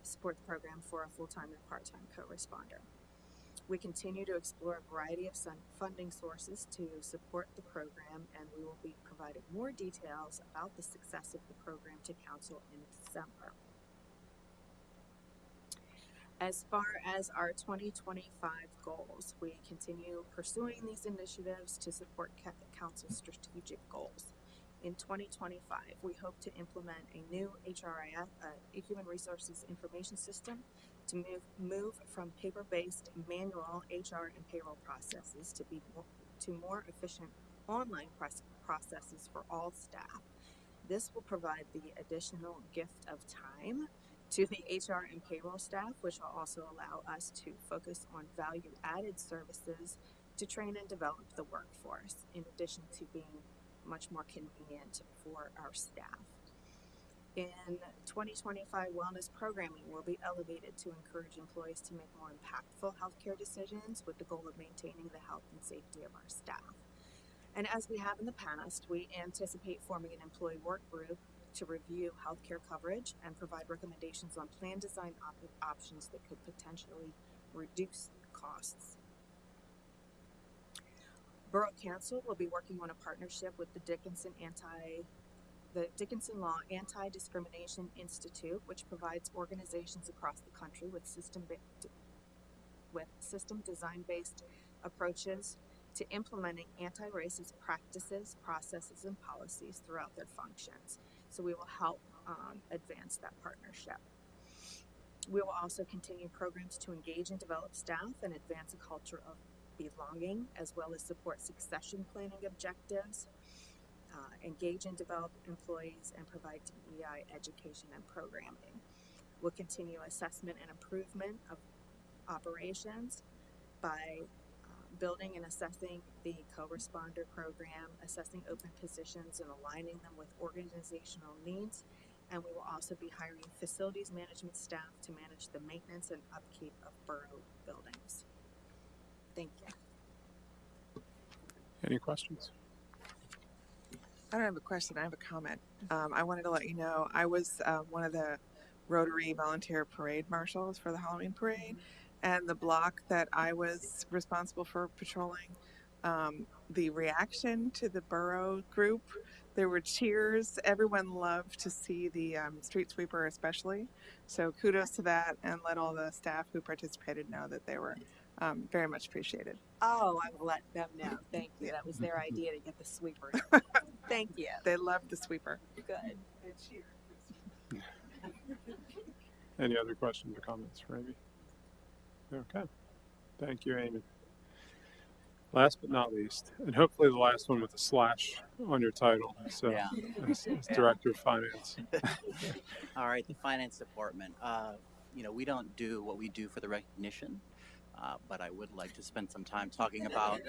support the program for a full-time and part-time co-responder. We continue to explore a variety of funding sources to support the program, and we will be providing more details about the success of the program to Council in December. As far as our 2025 goals, we continue pursuing these initiatives to support Council's strategic goals. In 2025, we hope to implement a new HRIS, a Human Resources Information System, to move from paper-based manual HR and payroll processes to more efficient online processes for all staff. This will provide the additional gift of time to the HR and payroll staff, which will also allow us to focus on value-added services to train and develop the workforce, in addition to being much more convenient for our staff. In 2025, wellness programming will be elevated to encourage employees to make more impactful healthcare decisions with the goal of maintaining the health and safety of our staff. And as we have in the past, we anticipate forming an employee work group to review healthcare coverage and provide recommendations on plan design options that could potentially reduce costs. Borough Council will be working on a partnership with the Dickinson Law Anti-Discrimination Institute, which provides organizations across the country with system design-based approaches to implementing anti-racist practices, processes, and policies throughout their functions. So we will help advance that partnership. We will also continue programs to engage and develop staff and advance a culture of belonging, as well as support succession planning objectives, engage and develop employees, and provide DEI education and programming. We'll continue assessment and improvement of operations by building and assessing the co-responder program, assessing open positions and aligning them with organizational needs, and we will also be hiring facilities management staff to manage the maintenance and upkeep of borough buildings. Thank you. Any questions? I don't have a question. I have a comment. I wanted to let you know I was one of the Rotary volunteer parade marshals for the Halloween parade, and the block that I was responsible for patrolling, the reaction to the borough group, there were cheers. Everyone loved to see the street sweeper especially. So kudos to that, and let all the staff who participated know that they were very much appreciated. Oh, I will let them know. Thank you. That was their idea to get the sweeper. Thank you. They loved the sweeper. Good. Any other questions or comments for Amy? Okay. Thank you, Amy. Last but not least, and hopefully the last one with a slash on your title. So, Yeah. as Director of Finance. All right, the finance department. We don't do what we do for the recognition, but I would like to spend some time talking about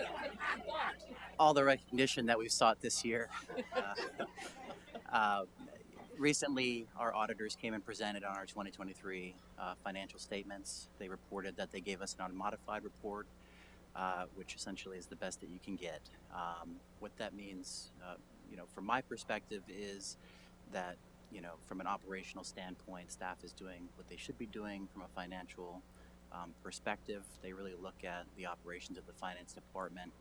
all the recognition that we've sought this year. Recently, our auditors came and presented on our 2023 financial statements. They reported that they gave us an unmodified report, which essentially is the best that you can get. What that means, from my perspective, is that, from an operational standpoint, staff is doing what they should be doing from a financial perspective. They really look at the operations of the finance department.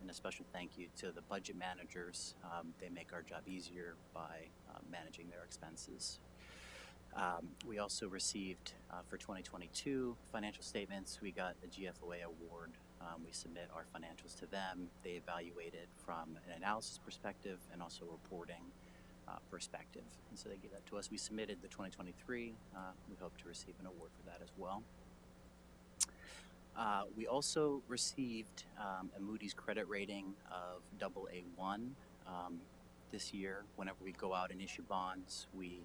And a special thank you to the budget managers. They make our job easier by managing their expenses. We also received, for 2022 financial statements, we got a GFOA award. We submit our financials to them. They evaluate it from an analysis perspective and also a reporting perspective. And so they gave that to us. We submitted the 2023. We hope to receive an award for that as well. We also received a Moody's credit rating of AA1 this year. Whenever we go out and issue bonds, we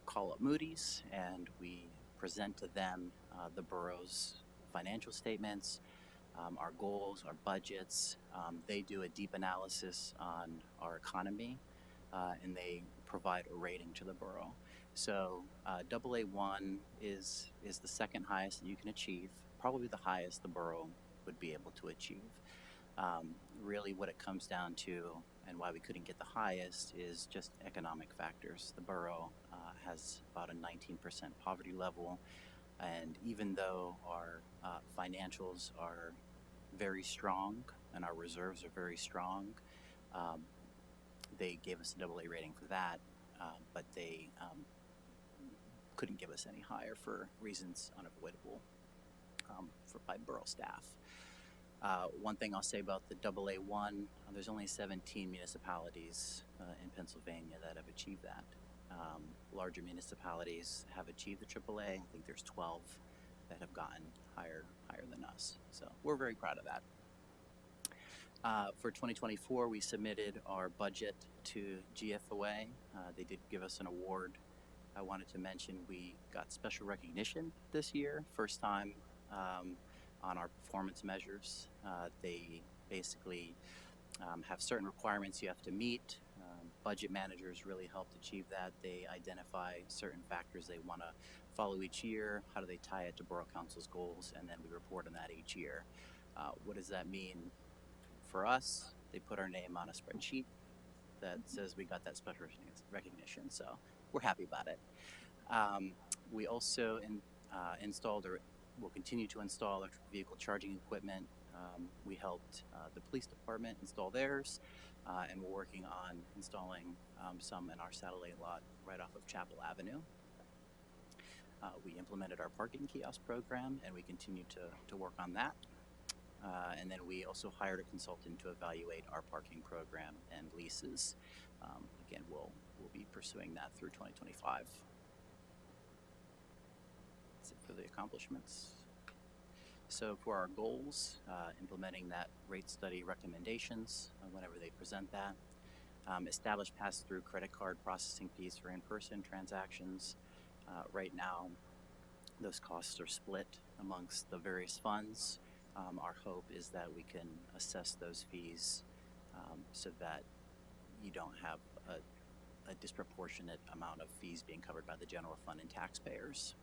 call up Moody's and we present to them the borough's financial statements, our goals, our budgets. They do a deep analysis on our economy and they provide a rating to the borough. So AA1 is the second highest that you can achieve, probably the highest the borough would be able to achieve. Really, what it comes down to, and why we couldn't get the highest, is just economic factors. The borough has about a 19% poverty level, and even though our financials are very strong and our reserves are very strong, they gave us a AA rating for that, but they couldn't give us any higher for reasons unavoidable by borough staff. One thing I'll say about the AA1, there's only 17 municipalities in Pennsylvania that have achieved that. Larger municipalities have achieved the AAA. I think there's 12 that have gotten higher than us. So we're very proud of that. For 2024, we submitted our budget to GFOA. They did give us an award. I wanted to mention we got special recognition this year, first time on our performance measures. They basically have certain requirements you have to meet. Budget managers really helped achieve that. They identify certain factors they want to follow each year. How do they tie it to Borough Council's goals? And then we report on that each year. What does that mean for us? They put our name on a spreadsheet that says we got that special recognition. So we're happy about it. We also installed, or will continue to install, electric vehicle charging equipment. We helped the police department install theirs, and we're working on installing some in our satellite lot right off of Chapel Avenue. We implemented our parking kiosk program, and we continue to work on that. And then we also hired a consultant to evaluate our parking program and leases. Again, we'll be pursuing that through 2025. That's it for the accomplishments. So for our goals, implementing that rate study recommendations whenever they present that. Establish pass-through credit card processing fees for in-person transactions. Right now, those costs are split amongst the various funds. Our hope is that we can assess those fees so that you don't have a disproportionate amount of fees being covered by the general fund and taxpayers.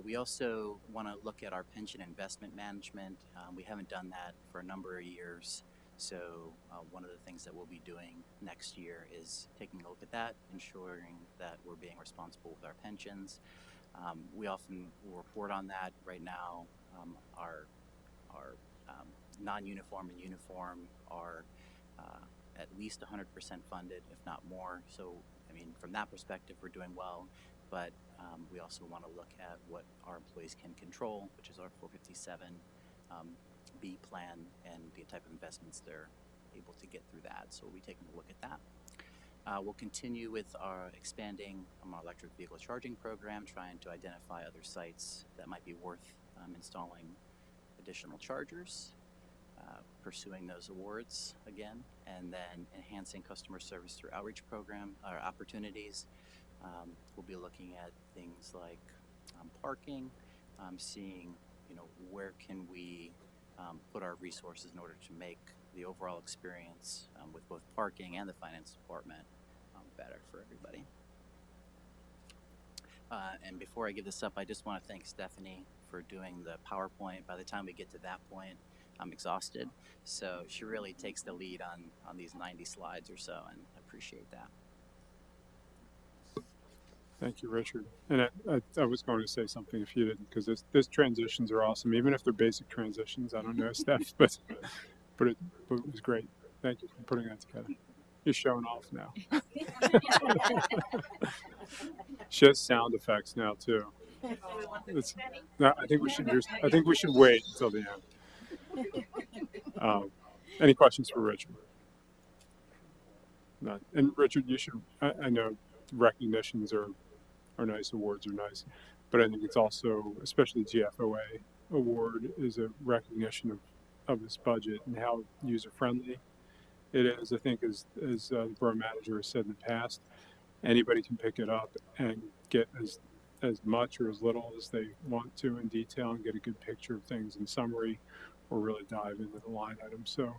We also want to look at our pension investment management. We haven't done that for a number of years. So one of the things that we'll be doing next year is taking a look at that, ensuring that we're being responsible with our pensions. We often will report on that. Right now, our non-uniform and uniform are at least 100% funded, if not more. So, I mean, from that perspective, we're doing well. But we also want to look at what our employees can control, which is our 457B plan and the type of investments they're able to get through that. So we'll be taking a look at that. We'll continue with our expanding our electric vehicle charging program, trying to identify other sites that might be worth installing additional chargers, pursuing those awards again, and then enhancing customer service through outreach program or opportunities. We'll be looking at things like parking, seeing where can we put our resources in order to make the overall experience with both parking and the finance department better for everybody. And before I give this up, I just want to thank Stephanie for doing the PowerPoint. By the time we get to that point, I'm exhausted. So she really takes the lead on these 90 slides or so, and I appreciate that. Thank you, Richard. And I was going to say something if you didn't, because those transitions are awesome. Even if they're basic transitions, I don't know, Steph, but it was great. Thank you for putting that together. You're showing off now. She has sound effects now too. No, I think we should wait until the end. Any questions for Richard? None. And Richard, you should. I know recognitions are nice, awards are nice, but I think it's also, especially the GFOA award, is a recognition of this budget and how user friendly it is. I think as the borough manager has said in the past, anybody can pick it up and get as much or as little as they want to in detail and get a good picture of things in summary, or really dive into the line items. So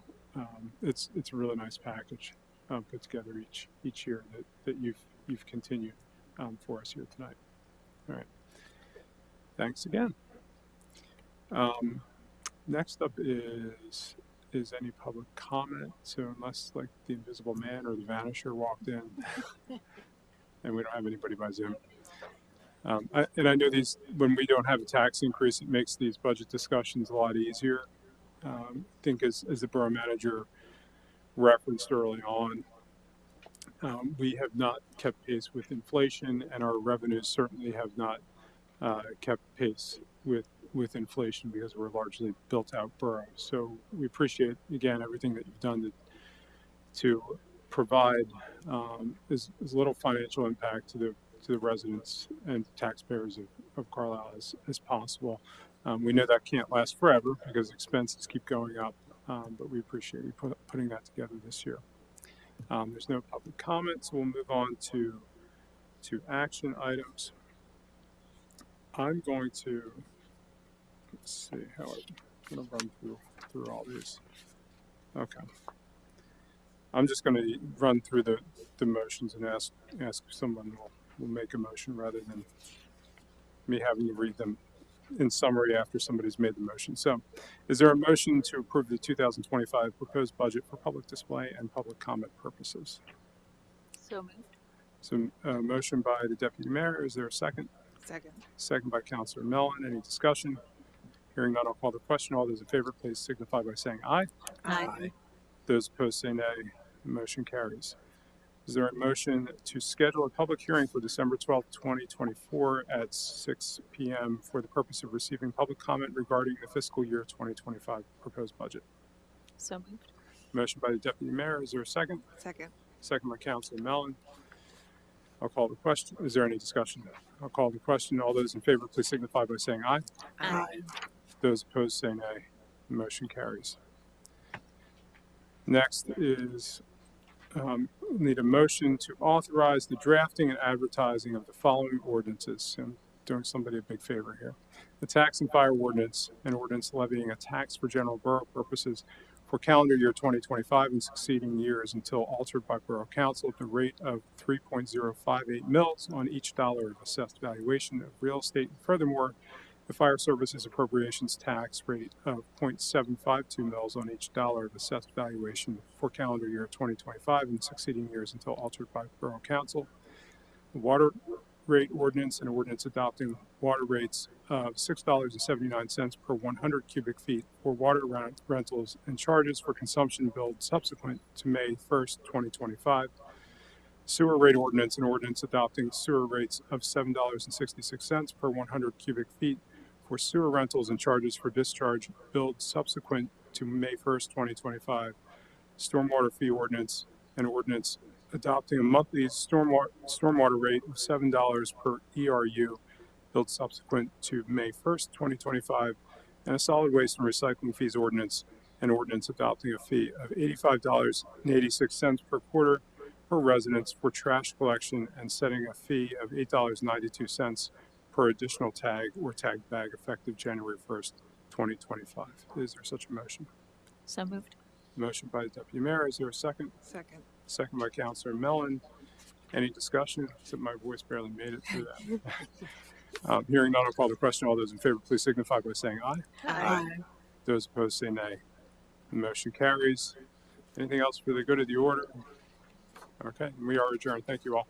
it's a really nice package put together each year that you've continued for us here tonight. All right. Thanks again. Next up is any public comment. So unless like the Invisible Man or the Vanisher walked in, and we don't have anybody by Zoom. And I know these, when we don't have a tax increase, it makes these budget discussions a lot easier. I think as the borough manager referenced early on, we have not kept pace with inflation, and our revenues certainly have not kept pace with inflation because we're a largely built out borough. So we appreciate, again, everything that you've done to provide as little financial impact to the residents and taxpayers of Carlisle as possible. We know that can't last forever because expenses keep going up, but we appreciate you putting that together this year. There's no public comments, so we'll move on to action items. I'm going to, let's see how I'm going to run through all these. Okay. I'm just going to run through the motions and ask if someone will make a motion rather than me having to read them in summary after somebody's made the motion. So, is there a motion to approve the 2025 proposed budget for public display and public comment purposes? So moved. So, motion by the deputy mayor. Is there a second? Second. Second by Councilor Mellon. Any discussion? Hearing none, I'll call the question. All those in favor, please signify by saying aye. Aye. Those opposed say nay. The motion carries. Is there a motion to schedule a public hearing for December 12th, 2024 at 6 p.m. for the purpose of receiving public comment regarding the fiscal year 2025 proposed budget? So moved. Motion by the deputy mayor. Is there a second? Second. Second by Councilor Mellon. I'll call the question. Is there any discussion? I'll call the question. All those in favor, please signify by saying aye. Aye. Those opposed say nay. The motion carries. Next is need a motion to authorize the drafting and advertising of the following ordinances. I'm doing somebody a big favor here. The tax and fire ordinance, an ordinance levying a tax for general borough purposes for calendar year 2025 and succeeding years until altered by Borough Council at the rate of 3.058 mils on each dollar of assessed valuation of real estate. And furthermore, the Fire Services Appropriations Tax rate of 0.752 mils on each dollar of assessed valuation for calendar year 2025 and succeeding years until altered by Borough Council. The water rate ordinance, an ordinance adopting water rates of $6.79 per 100 cubic feet for water rentals and charges for consumption billed subsequent to May 1st, 2025. Sewer rate ordinance, an ordinance adopting sewer rates of $7.66 per 100 cubic feet for sewer rentals and charges for discharge billed subsequent to May 1st, 2025. Stormwater fee ordinance, an ordinance adopting a monthly stormwater rate of $7 per ERU billed subsequent to May 1st, 2025, and a solid waste and recycling fees ordinance, an ordinance adopting a fee of $85.86 per quarter per residence for trash collection and setting a fee of $8.92 per additional tag or tag bag effective January 1st, 2025. Is there such a motion? So moved. Motion by the deputy mayor. Is there a second? Second. Second by Councilor Mellon. Any discussion? Except my voice barely made it through that. Hearing none, I'll call the question. All those in favor, please signify by saying aye. Aye. Those opposed say nay. The motion carries. Anything else for the good of the order? Okay, we are adjourned. Thank you all.